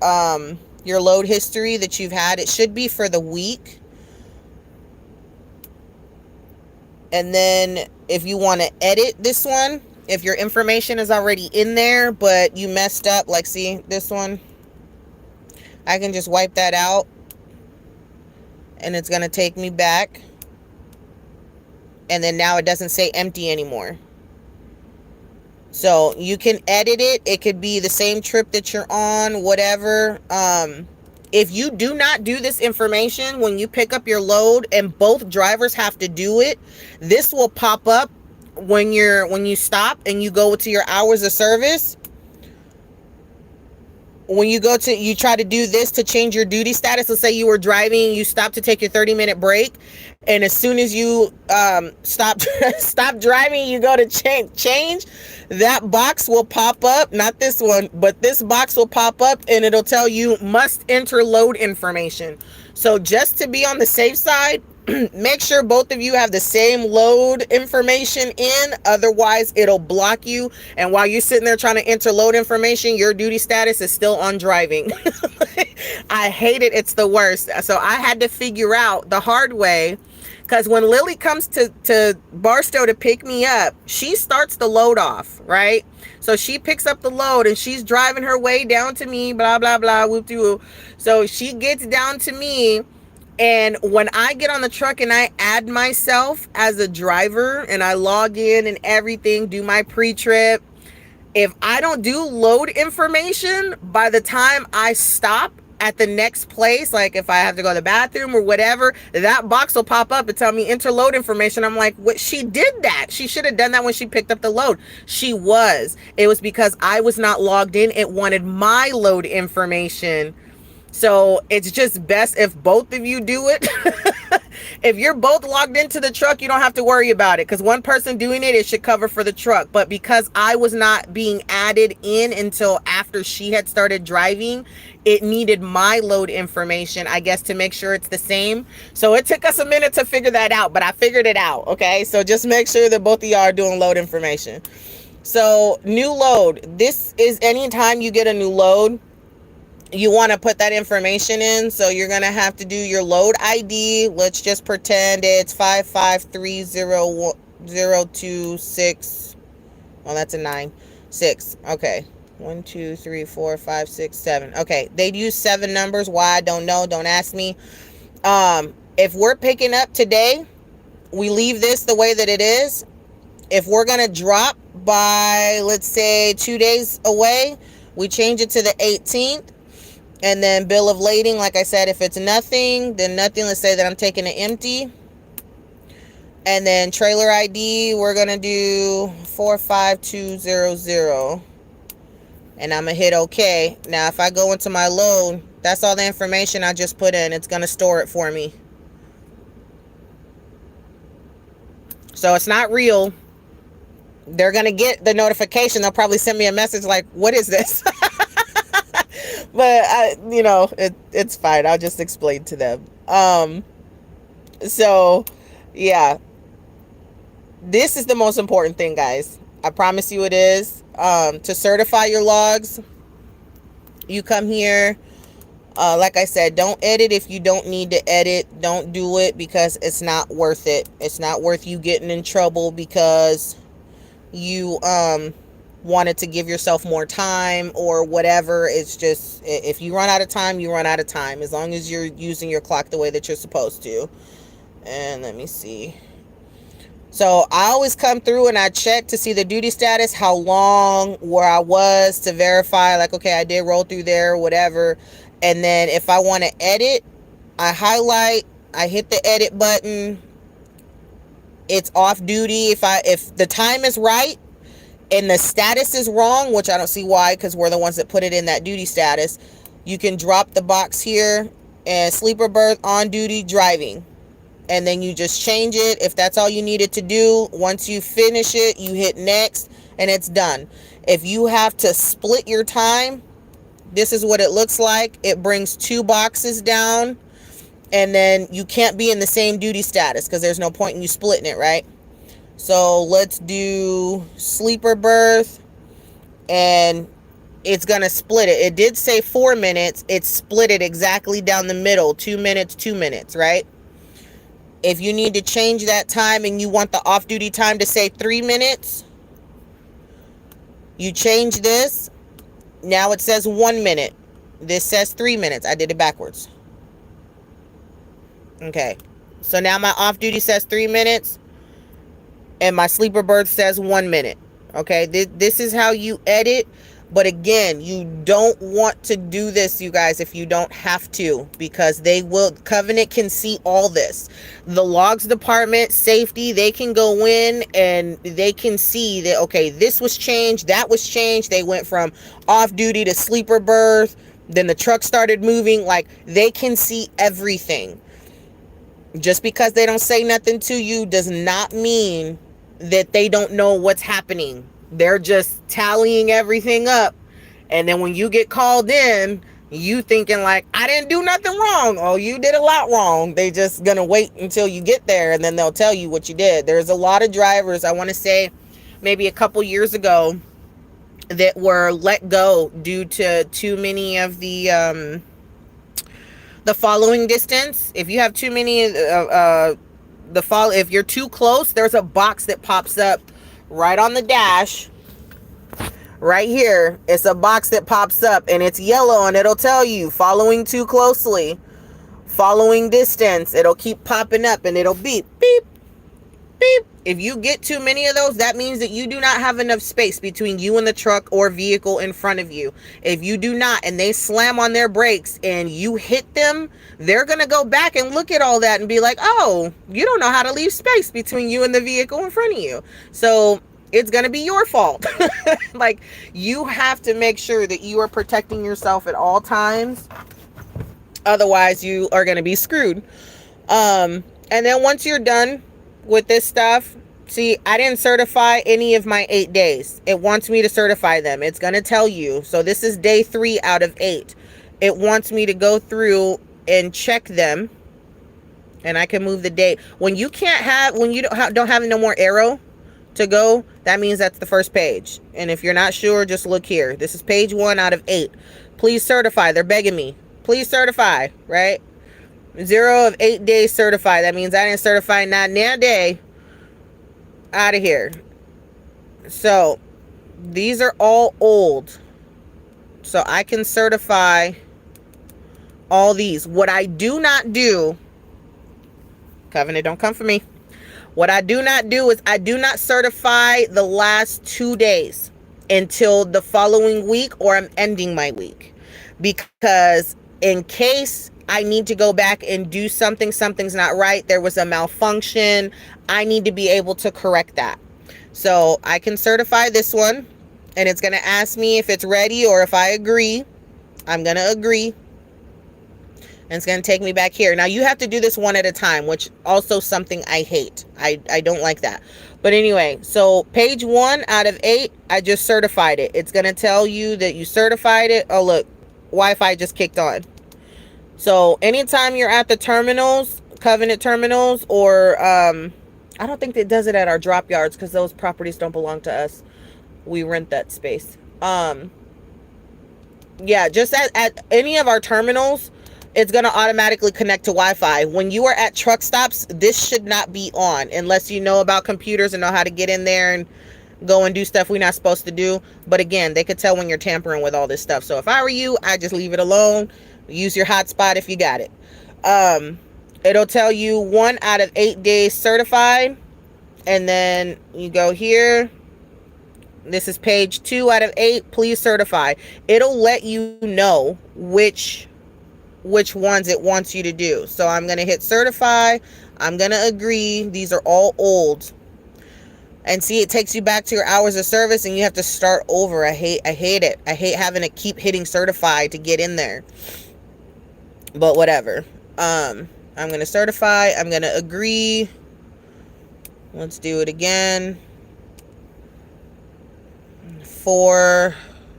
load history that you've had. It should be for the week. And then if you want to edit this one, if your information is already in there, but you messed up, like see this one, I can just wipe that out and it's going to take me back. And then now it doesn't say empty anymore. So you can edit it. It could be the same trip that you're on, whatever. If you do not do this information when you pick up your load, and both drivers have to do it, this will pop up when you stop and you go to your hours of service. When you try to do this to change your duty status. Let's say you were driving, you stopped to take your 30-minute break, and as soon as you stop driving, you go to change, that box will pop up. Not this one, but this box will pop up, and it'll tell you must enter load information. So just to be on the safe side, Make sure both of you have the same load information in, otherwise it'll block you, and while you're sitting there trying to enter load information, your duty status is still on driving. I hate it. It's the worst. So I had to figure out the hard way, because when Lily comes to Barstow to pick me up, she starts the load off, right? So she picks up the load and she's driving her way down to me, blah, blah, blah, whoop-de-whoop. So she gets down to me, and when I get on the truck and I add myself as a driver and I log in and everything, do my pre-trip, if I don't do load information, by the time I stop at the next place, like if I have to go to the bathroom or whatever, that box will pop up and tell me enter load information. I'm like, what? She did that. She should have done that when she picked up the load. She was. It was because I was not logged in. It wanted my load information. So it's just best if both of you do it. If you're both logged into the truck, you don't have to worry about it, because one person doing it, it should cover for the truck. But because I was not being added in until after she had started driving, it needed my load information, I guess, to make sure it's the same. So it took us a minute to figure that out, but I figured it out. Okay, so just make sure that both of y'all are doing load information. So new load, this is anytime you get a new load, you want to put that information in. So you're going to have to do your load ID. Let's just pretend it's 5530026. Well, that's a 9. 6. Okay. 1, 2, 3, 4, 5, 6, 7. Okay. They'd use 7 numbers. Why? I don't know. Don't ask me. If we're picking up today, we leave this the way that it is. If we're going to drop by, let's say, 2 days away, we change it to the 18th. And then bill of lading, like I said, if it's nothing, then nothing. Let's say that I'm taking it empty. And then trailer ID, we're going to do 45200. And I'm going to hit OK. Now, if I go into my load, that's all the information I just put in. It's going to store it for me. So it's not real. They're going to get the notification. They'll probably send me a message like, what is this? But it's fine. I'll just explain to them. So yeah, this is the most important thing, guys. I promise you it is. To certify your logs, you come here. Like I said, don't edit if you don't need to edit. Don't do it, because it's not worth it. It's not worth you getting in trouble because you wanted to give yourself more time or whatever. It's just, if you run out of time, you run out of time, as long as you're using your clock the way that you're supposed to. And let me see. So I always come through and I check to see the duty status, how long, where I was, to verify like, okay, I did roll through there, whatever. And then if I want to edit, I highlight, I hit the edit button. It's off duty. If the time is right and the status is wrong, which I don't see why, because we're the ones that put it in that duty status, you can drop the box here and sleeper berth on duty driving. And then you just change it if that's all you needed to do. Once you finish it, you hit next and it's done. If you have to split your time, this is what it looks like. It brings 2 boxes down, and then you can't be in the same duty status because there's no point in you splitting it, right? So let's do sleeper berth, and it's going to split it. It did say 4 minutes. It split it exactly down the middle, 2 minutes, 2 minutes, right? If you need to change that time and you want the off-duty time to say 3 minutes, you change this. Now it says 1 minute. This says 3 minutes. I did it backwards. Okay. So now my off-duty says 3 minutes. And my sleeper berth says 1 minute. Okay. This is how you edit. But again, you don't want to do this, you guys, if you don't have to, because Covenant can see all this. The logs department, safety, they can go in and they can see that, okay, this was changed, that was changed. They went from off duty to sleeper berth. Then the truck started moving. Like, they can see everything. Just because they don't say nothing to you does not mean that they don't know what's happening. They're just tallying everything up. And then when you get called in, You thinking like, I didn't do nothing wrong. Oh, you did a lot wrong. They just gonna wait until you get there and then they'll tell you what you did. There's a lot of drivers, I want to say maybe a couple years ago, that were let go due to too many of the following distance. If you have too many if you're too close, there's a box that pops up right on the dash. Right here, it's a box that pops up and it's yellow, and it'll tell you following too closely, following distance. It'll keep popping up and it'll beep, beep, beep. If you get too many of those, that means that you do not have enough space between you and the truck or vehicle in front of you. If you do not, and they slam on their brakes and you hit them, they're going to go back and look at all that and be like, oh, you don't know how to leave space between you and the vehicle in front of you. So it's going to be your fault. Like, you have to make sure that you are protecting yourself at all times. Otherwise, you are going to be screwed. And then once you're done with this stuff, see, I didn't certify any of my 8 days. It wants me to certify them. It's going to tell you. So this is day 3 out of 8. It wants me to go through and check them. And I can move the date. When you don't have no more arrow to go, that means that's the first page. And if you're not sure, just look here. This is page 1 out of 8. Please certify. They're begging me. Please certify, right? 0 of 8 days certified. That means I didn't certify not a day. Out of here. So these are all old. So I can certify all these. What I do not do, Covenant, don't come for me. What I do not do is I do not certify the last 2 days until the following week, or I'm ending my week. Because in case I need to go back and do something's not right, there was a malfunction, I need to be able to correct that. So I can certify this one, and it's going to ask me if it's ready or if I agree. I'm going to agree. And it's going to take me back here. Now, you have to do this one at a time, which also something I hate. I don't like that. But anyway, so page 1 out of 8, I just certified it. It's going to tell you that you certified it. Oh, look, Wi-Fi just kicked on. So anytime you're at the terminals, Covenant terminals, or I don't think it does it at our drop yards because those properties don't belong to us. We rent that space. Yeah, just at any of our terminals, it's going to automatically connect to Wi-Fi. When you are at truck stops, this should not be on unless you know about computers and know how to get in there and go and do stuff we're not supposed to do. But again, they could tell when you're tampering with all this stuff. So if I were you, I'd just leave it alone. Use your hotspot if you got it. It'll tell you 1 out of 8 days certified. And then you go here. This is page 2 out of 8. Please certify. It'll let you know which ones it wants you to do. So I'm going to hit certify. I'm going to agree. These are all old. And see, it takes you back to your hours of service and you have to start over. I hate it. I hate having to keep hitting certify to get in there. But whatever. I'm going to certify. I'm going to agree. Let's do it again.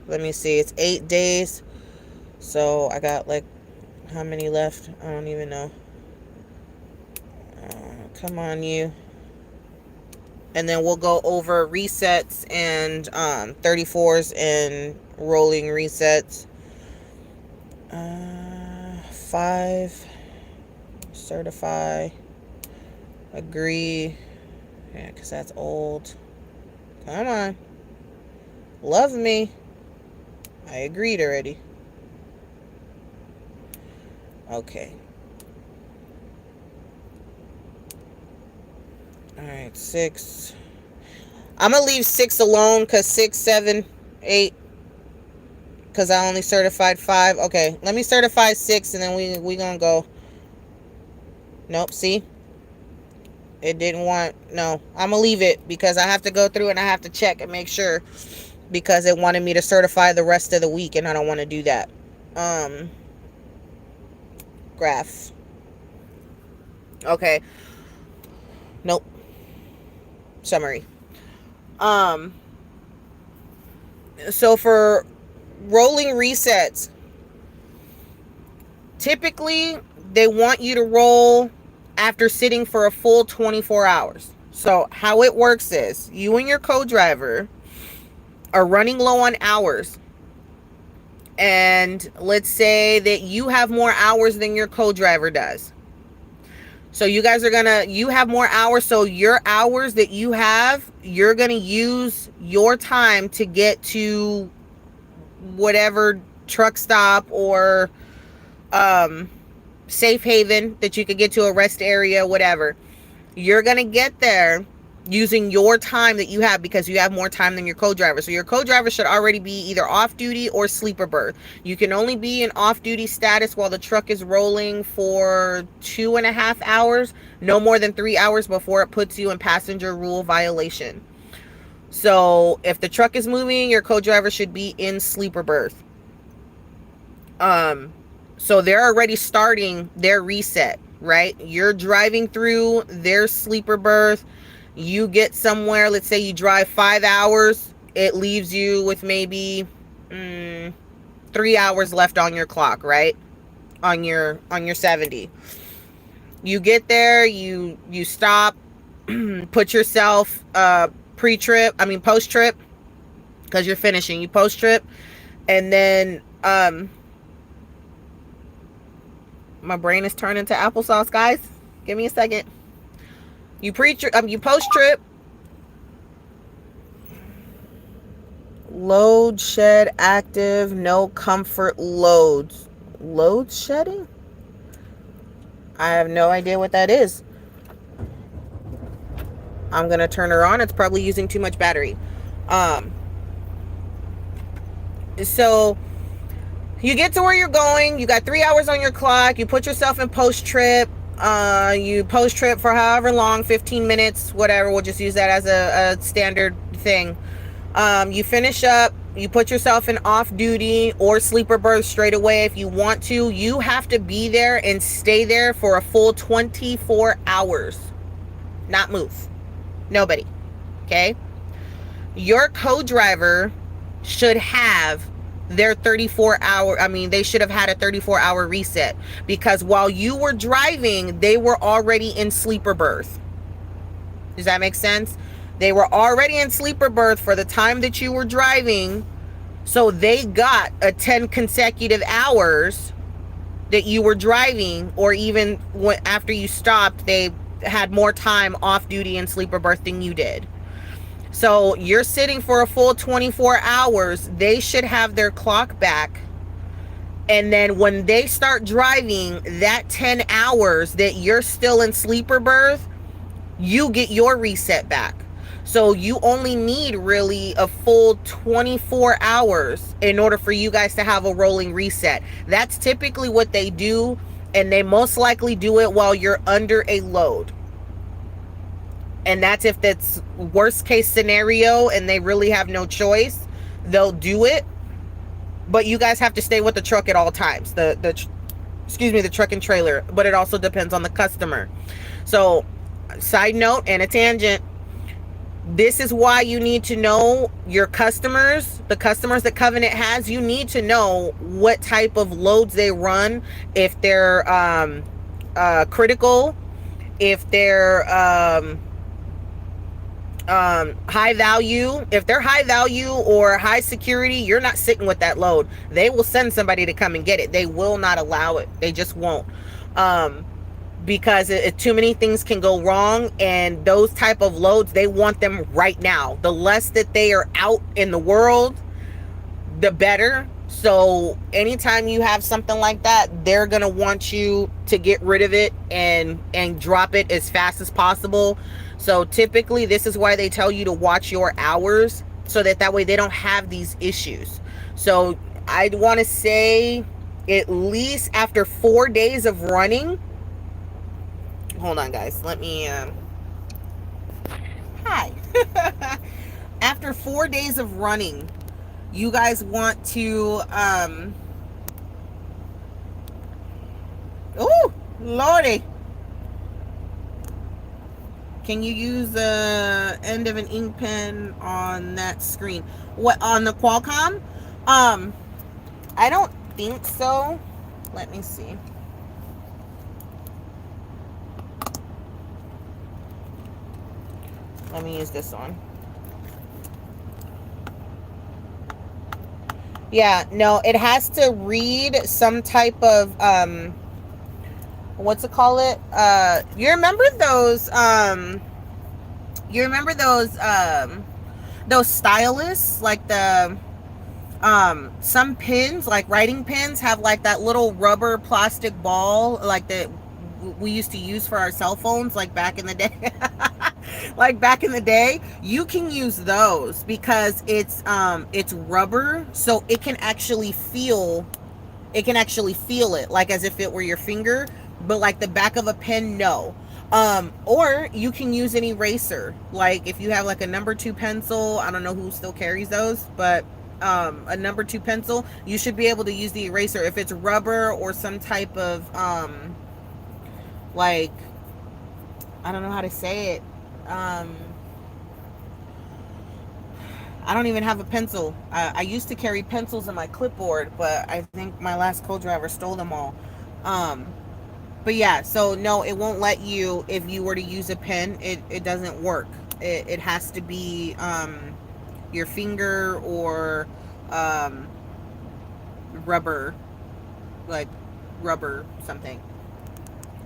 Let me see. It's 8 days. So I got like, how many left? I don't even know. Come on, you. And then we'll go over resets and 34s and rolling resets. 5. Certify. Agree. Yeah, because that's old. Come on. Love me. I agreed already. Okay. Alright, 6. I'm going to leave 6 alone because 6, 7, 8. Because I only certified 5. Okay, let me certify 6 and then we going to go. Nope, see? It didn't want... No, I'm going to leave it because I have to go through and I have to check and make sure. Because it wanted me to certify the rest of the week and I don't want to do that. Graph. Okay. Nope. Summary. So for rolling resets, Typically, they want you to roll after sitting for a full 24 hours. So how it works is you and your co-driver are running low on hours. And let's say that you have more hours than your co-driver does. So you guys are you have more hours. So your hours that you have, you're going to use your time to get to whatever truck stop or safe haven that you could get to, a rest area, whatever. You're going to get there using your time that you have because you have more time than your co-driver. So your co-driver should already be either off duty or sleeper berth. You can only be in off duty status while the truck is rolling for 2.5 hours, no more than 3 hours before it puts you in passenger rule violation. So if the truck is moving, your co-driver should be in sleeper berth. So they're already starting their reset, right? You're driving through their sleeper berth. You get somewhere, let's say you drive 5 hours, it leaves you with maybe 3 hours left on your clock, right? On your 70. You get there, you stop, put yourself post-trip, because you're finishing. You post-trip, and then my brain is turning to applesauce, guys. Give me a second. You post-trip, load shed active, no comfort loads. Load shedding? I have no idea what that is. I'm going to turn her on. It's probably using too much battery. So you get to where you're going. You got 3 hours on your clock. You put yourself in post-trip. You post-trip for however long, 15 minutes, whatever. We'll just use that as a standard thing. You finish up. You put yourself in off-duty or sleeper berth straight away if you want to. You have to be there and stay there for a full 24 hours. Not move. Nobody. Okay? Your co-driver should have their 34-hour, they should have had a 34-hour reset, because while you were driving, they were already in sleeper berth. Does that make sense? They were already in sleeper berth for the time that you were driving, so they got a 10 consecutive hours that you were driving, or even after you stopped, they had more time off duty in sleeper berth than you did. So you're sitting for a full 24 hours. They should have their clock back. And then when they start driving that 10 hours that you're still in sleeper berth, you get your reset back. So you only need really a full 24 hours in order for you guys to have a rolling reset. That's typically what they do. And they most likely do it while you're under a load. And that's if that's worst case scenario and they really have no choice, they'll do it. But you guys have to stay with the truck at all times. The truck and trailer. But it also depends on the customer. So, side note and a tangent. This is why you need to know your customers, the customers that Covenant has. You need to know what type of loads they run. If they're critical, if they're high value. If they're high value or high security, you're not sitting with that load. They will send somebody to come and get it. They will not allow it. They just won't. Because too many things can go wrong, and those type of loads, they want them right now. The less that they are out in the world, the better. So anytime you have something like that, they're gonna want you to get rid of it and drop it as fast as possible. So typically this is why they tell you to watch your hours, so that way they don't have these issues. So I'd want to say at least after 4 days of running. Hold on, guys. Let me hi. After 4 days of running, you guys want to oh lordy, can you use the end of an ink pen on that screen? What, on the Qualcomm? I don't think so. Let me see. Let me use this one. Yeah, no, it has to read some type of what's it call it? You remember those stylus, like the some pins, like writing pins, have like that little rubber plastic ball like that we used to use for our cell phones, like back in the day. Like back in the day, you can use those because it's rubber, so it can actually feel it like as if it were your finger, but like the back of a pen, no. Or you can use an eraser, like if you have like a number 2 pencil. I don't know who still carries those, but a number 2 pencil, you should be able to use the eraser if it's rubber or some type of like, I don't know how to say it. I don't even have a pencil. I used to carry pencils in my clipboard, but I think my last co-driver stole them all. Um, but yeah, so no, it won't let you. If you were to use a pen, it doesn't work. It has to be your finger or um, rubber, like rubber something.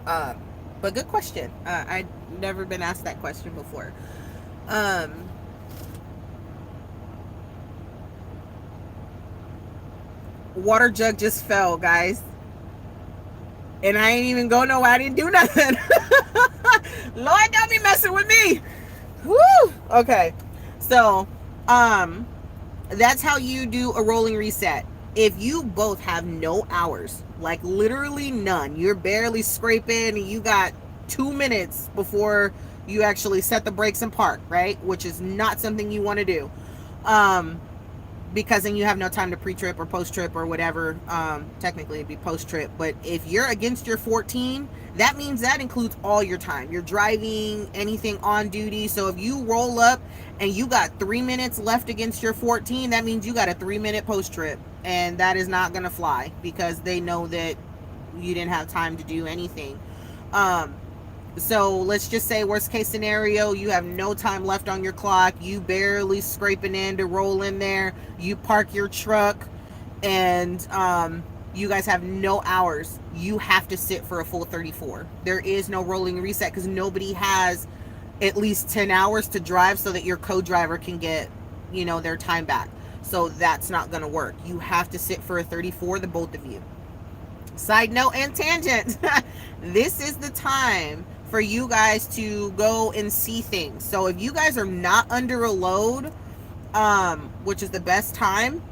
Um, but good question. I'd never been asked that question before. Um, Water jug just fell, guys. And I ain't even go nowhere. I didn't do nothing. Lord, don't be messing with me. Woo! Okay. So, that's how you do a rolling reset. If you both have no hours, like literally none, you're barely scraping and you got 2 minutes before you actually set the brakes and park, right? Which is not something you want to do. Because then you have no time to pre-trip or post-trip or whatever. Technically it'd be post-trip, but if you're against your 14, that means that includes all your time. You're driving, anything on duty. So if you roll up and you got 3 minutes left against your 14, that means you got a 3-minute post-trip, and that is not gonna fly because they know that you didn't have time to do anything. So let's just say worst case scenario, you have no time left on your clock. You barely scraping in to roll in there. You park your truck and you guys have no hours. You have to sit for a full 34. There is no rolling reset because nobody has at least 10 hours to drive so that your co-driver can get, their time back. So that's not going to work. You have to sit for a 34, the both of you. Side note and tangent. This is the time for you guys to go and see things. So if you guys are not under a load, which is the best time,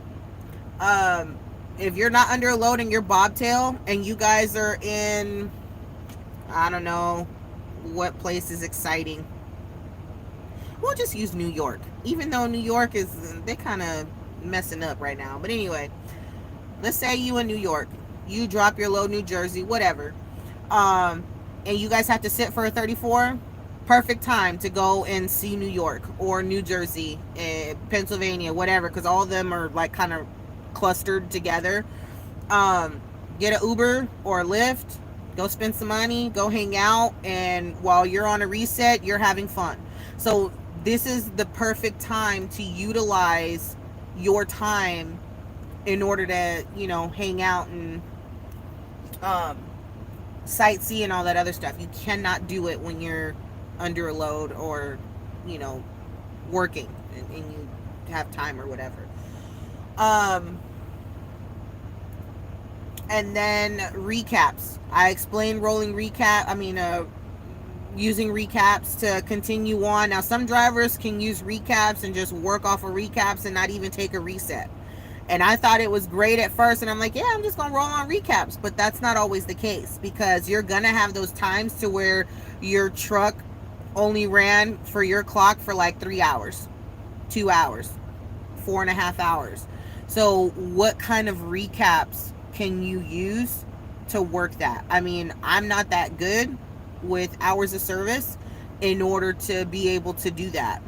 if you're not under a load and you're bobtail and you guys are in, I don't know what place is exciting. We'll just use New York, even though New York they kind of messing up right now. But anyway, let's say you in New York, you drop your load, New Jersey, whatever. And you guys have to sit for a 34, perfect time to go and see New York or New Jersey, Pennsylvania, whatever, because all of them are like kind of clustered together. Get an Uber or a Lyft, go spend some money, go hang out, and while you're on a reset, you're having fun. So this is the perfect time to utilize your time in order to, hang out and sightsee and all that other stuff. You cannot do it when you're under a load or, working and you have time or whatever. And then recaps. I explained using recaps to continue on. Now, some drivers can use recaps and just work off of recaps and not even take a reset. And I thought it was great at first, and I'm like, yeah, I'm just gonna roll on recaps. But that's not always the case, because you're gonna have those times to where your truck only ran for your clock for like 3 hours, 2 hours, 4.5 hours. So what kind of recaps can you use to work that? I mean, I'm not that good with hours of service in order to be able to do that.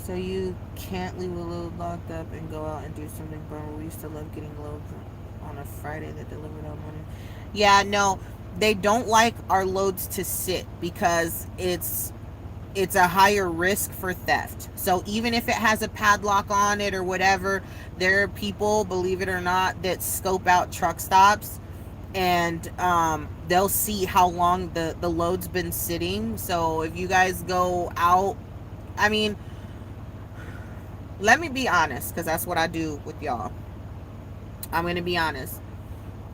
So you can't leave a load locked up and go out and do something fun. We used to love getting loads on a Friday that delivered on Monday. Yeah, no, they don't like our loads to sit because it's a higher risk for theft. So even if it has a padlock on it or whatever, there are people, believe it or not, that scope out truck stops, and they'll see how long the load's been sitting. So if you guys go out, I mean, let me be honest, because that's what I do with y'all. I'm going to be honest.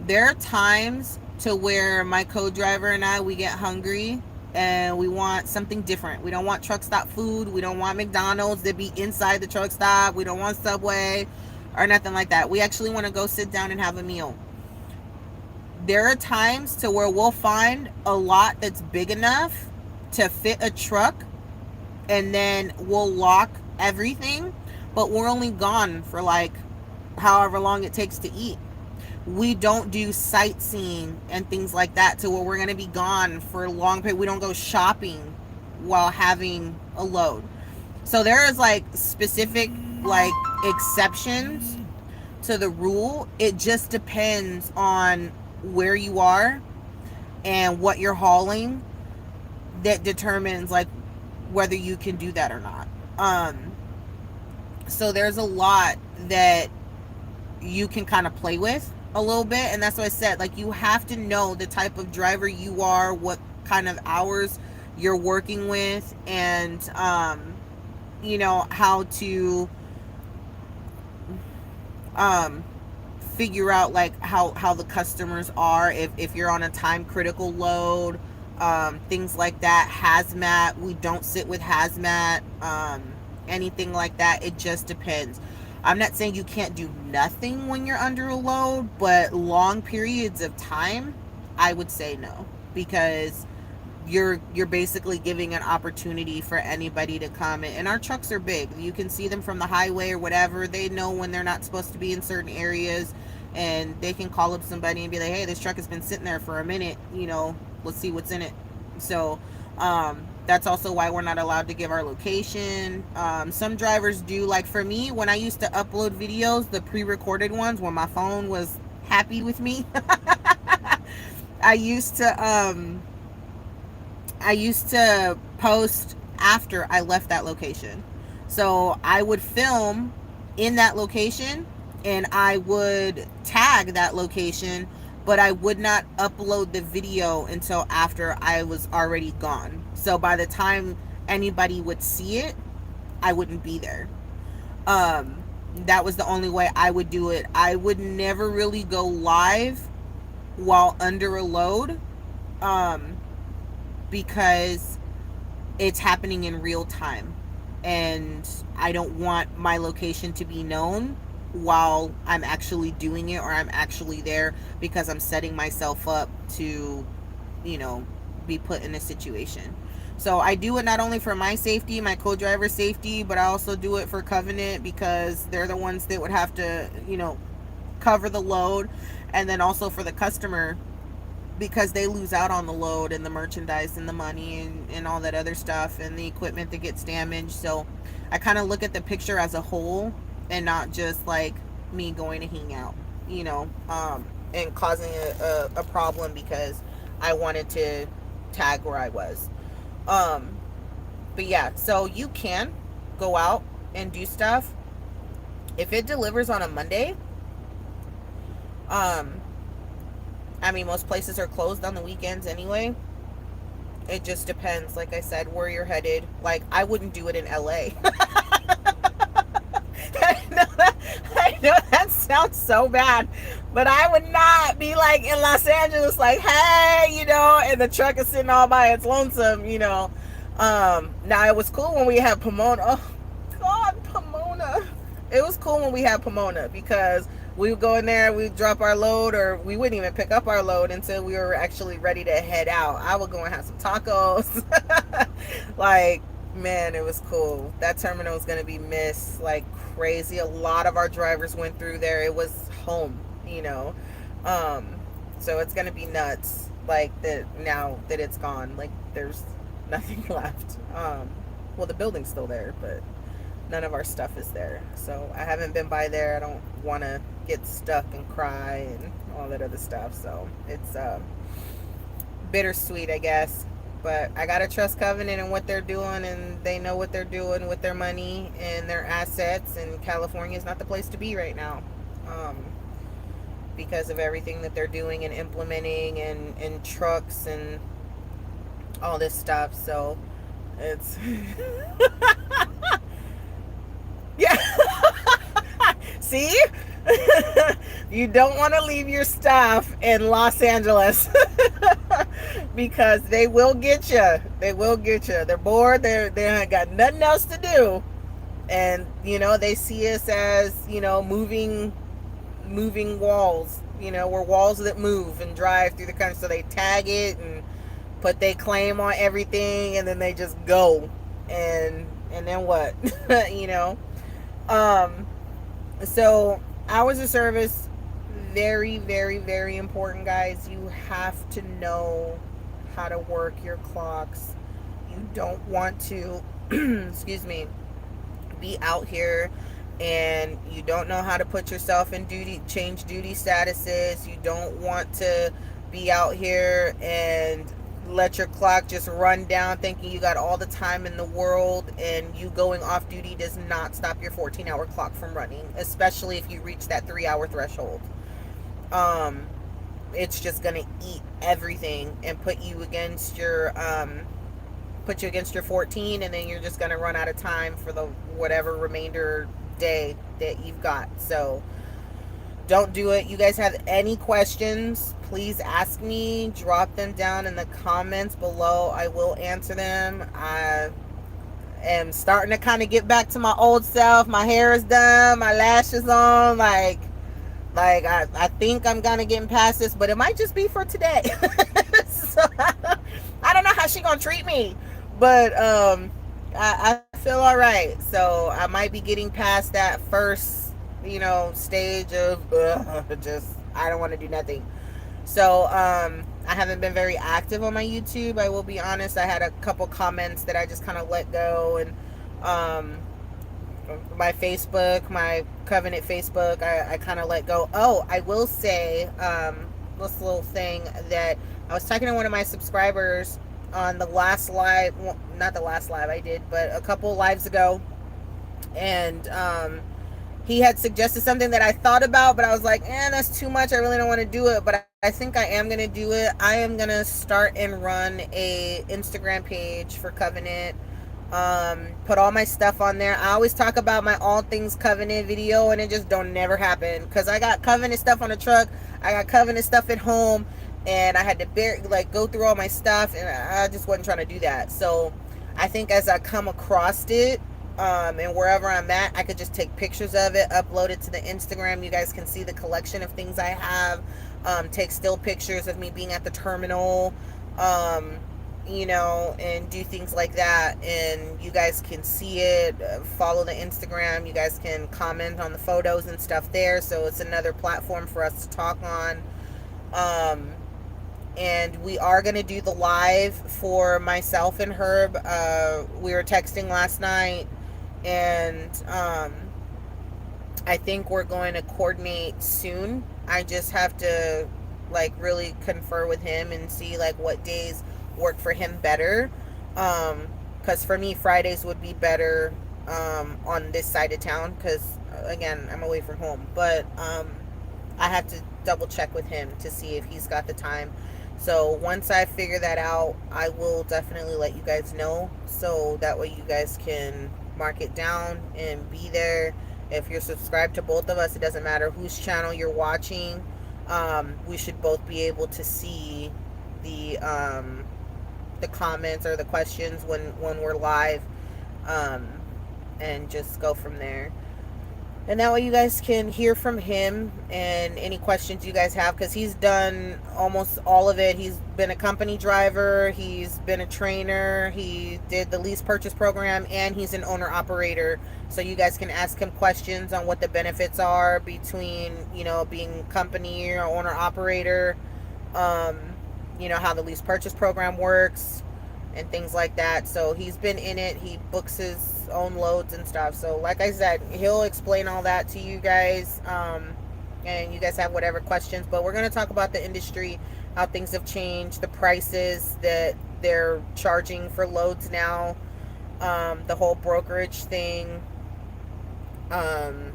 There are times to where my co-driver and I, we get hungry and we want something different. We don't want truck stop food. We don't want McDonald's to be inside the truck stop. We don't want Subway or nothing like that. We actually want to go sit down and have a meal. There are times to where we'll find a lot that's big enough to fit a truck, and then we'll lock everything, but we're only gone for like however long it takes to eat. We don't do sightseeing and things like that to where we're going to be gone for a long period. We don't go shopping while having a load. So there is like specific like exceptions to the rule. It just depends on where you are and what you're hauling that determines like whether you can do that or not. So there's a lot that you can kind of play with a little bit, and that's what I said, like, you have to know the type of driver you are, what kind of hours you're working with, and you know, how to figure out like how the customers are, if you're on a time critical load, things like that. Hazmat, we don't sit with hazmat, anything like that. It just depends. I'm not saying you can't do nothing when you're under a load, but long periods of time, I would say no, because you're basically giving an opportunity for anybody to come in. And our trucks are big. You can see them from the highway or whatever. They know when they're not supposed to be in certain areas, and they can call up somebody and be like, hey, this truck has been sitting there for a minute, you know, let's see what's in it. So that's also why we're not allowed to give our location. Some drivers do. Like for me, when I used to upload videos, the pre-recorded ones, when my phone was happy with me, I used to post after I left that location. So I would film in that location and I would tag that location, but I would not upload the video until after I was already gone. So by the time anybody would see it, I wouldn't be there. That was the only way I would do it. I would never really go live while under a load, because it's happening in real time, and I don't want my location to be known while I'm actually doing it, or I'm actually there, because I'm setting myself up to, you know, be put in a situation. So I do it not only for my safety, my co-driver safety, but I also do it for Covenant, because they're the ones that would have to, you know, cover the load, and then also for the customer, because they lose out on the load and the merchandise and the money and all that other stuff and the equipment that gets damaged. So I kind of look at the picture as a whole, and not just like me going to hang out, you know, and causing a problem because I wanted to tag where I was. But yeah, so you can go out and do stuff. If it delivers on a Monday, I mean, most places are closed on the weekends anyway. It just depends, like I said, where you're headed. Like, I wouldn't do it in LA. I know that sounds so bad, but I would not be like in Los Angeles, like, hey, you know, and the truck is sitting all by its lonesome, you know. Now it was cool when we had Pomona. Oh God, Pomona. It was cool when we had Pomona, because we would go in there, we'd drop our load, or we wouldn't even pick up our load until we were actually ready to head out. I would go and have some tacos. Like, man, it was cool. That terminal was going to be missed like crazy. A lot of our drivers went through there. It was home, you know. So it's going to be nuts, like, that now that it's gone. Like, there's nothing left. Well, the building's still there, but None of our stuff is there. So I haven't been by there. I don't want to get stuck and cry and all that other stuff. So it's bittersweet, I guess. But I gotta trust Covenant and what they're doing, and they know what they're doing with their money and their assets. And California is not the place to be right now, um, because of everything that they're doing and implementing, and trucks and all this stuff. So it's yeah. See, you don't want to leave your stuff in Los Angeles because they will get you. They will get you. They're bored. They ain't got nothing else to do, and they see us as moving walls. We're walls that move and drive through the country. So they tag it and put their claim on everything, and then they just go, and then what? you know. Um, so hours of service, very, very, very important, guys. You have to know how to work your clocks. You don't want to, excuse me, be out here and you don't know how to put yourself in duty, change duty statuses. You don't want to be out here and let your clock just run down thinking you got all the time in the world, and you going off duty does not stop your 14-hour clock from running, especially if you reach that 3-hour threshold. It's just gonna eat everything and put you against your 14, and then you're just gonna run out of time for the whatever remainder day that you've got. So don't do it. You guys have any questions, please ask me. Drop them down in the comments below. I will answer them. I am starting to kind of get back to my old self. My hair is done, my lashes on, I think I'm gonna get past this, but it might just be for today. So I don't know how she gonna treat me, but I feel all right. So I might be getting past that first, stage of just I don't want to do nothing. So I haven't been very active on my YouTube. I will be honest. I had a couple comments that I just kind of let go, and my Facebook, my Covenant Facebook, I kind of let go. Oh, I will say this little thing that I was talking to one of my subscribers on the last live, well, not the last live I did, but a couple lives ago, and he had suggested something that I thought about, but I was like, that's too much. I really don't want to do it, but I think I am going to do it. I am going to start and run a Instagram page for Covenant. Put all my stuff on there. I always talk about my all things Covenant video, and it just don't never happen because I got Covenant stuff on the truck. I got Covenant stuff at home, and I had to go through all my stuff, and I just wasn't trying to do that. So I think as I come across it, and wherever I'm at, I could just take pictures of it, upload it to the Instagram. You guys can see the collection of things I have. Take still pictures of me being at the terminal, and do things like that, and you guys can see it. Follow the Instagram. You guys can comment on the photos and stuff there, so it's another platform for us to talk on. And we are going to do the live for myself and Herb. We were texting last night, and I think we're going to coordinate soon. I just have to really confer with him and see what days work for him better, because for me Fridays would be better on this side of town, because again, I'm away from home, but I have to double check with him to see if he's got the time. So once I figure that out, I will definitely let you guys know, so that way you guys can mark it down and be there. If you're subscribed to both of us, it doesn't matter whose channel you're watching, we should both be able to see the comments or the questions when we're live, and just go from there. And that way you guys can hear from him and any questions you guys have, because he's done almost all of it. He's been a company driver, he's been a trainer, he did the lease purchase program, and he's an owner operator. So you guys can ask him questions on what the benefits are between, being company or owner operator, how the lease purchase program works, and things like that. So he's been in it. He books his own loads and stuff. So like I said, he'll explain all that to you guys. And you guys have whatever questions. But we're going to talk about the industry, how things have changed, the prices that they're charging for loads now, the whole brokerage thing, um,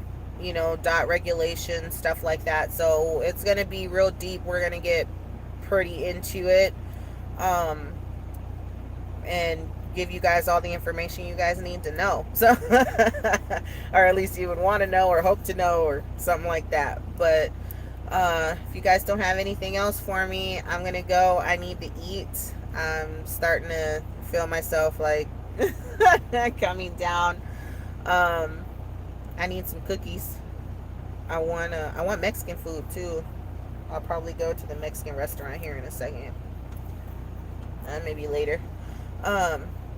dot regulation, stuff like that. So it's going to be real deep. We're going to get pretty into it. Um, and give you guys all the information you guys need to know. So, or at least you would want to know or hope to know or something like that. But if you guys don't have anything else for me, I'm going to go. I need to eat. I'm starting to feel myself like coming down. I need some cookies. I want Mexican food too. I'll probably go to the Mexican restaurant here in a second. Maybe later.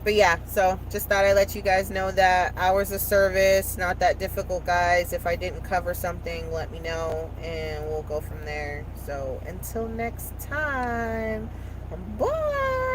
But yeah, so just thought I'd let you guys know that hours of service, not that difficult, guys. If I didn't cover something, let me know and we'll go from there. So until next time, bye.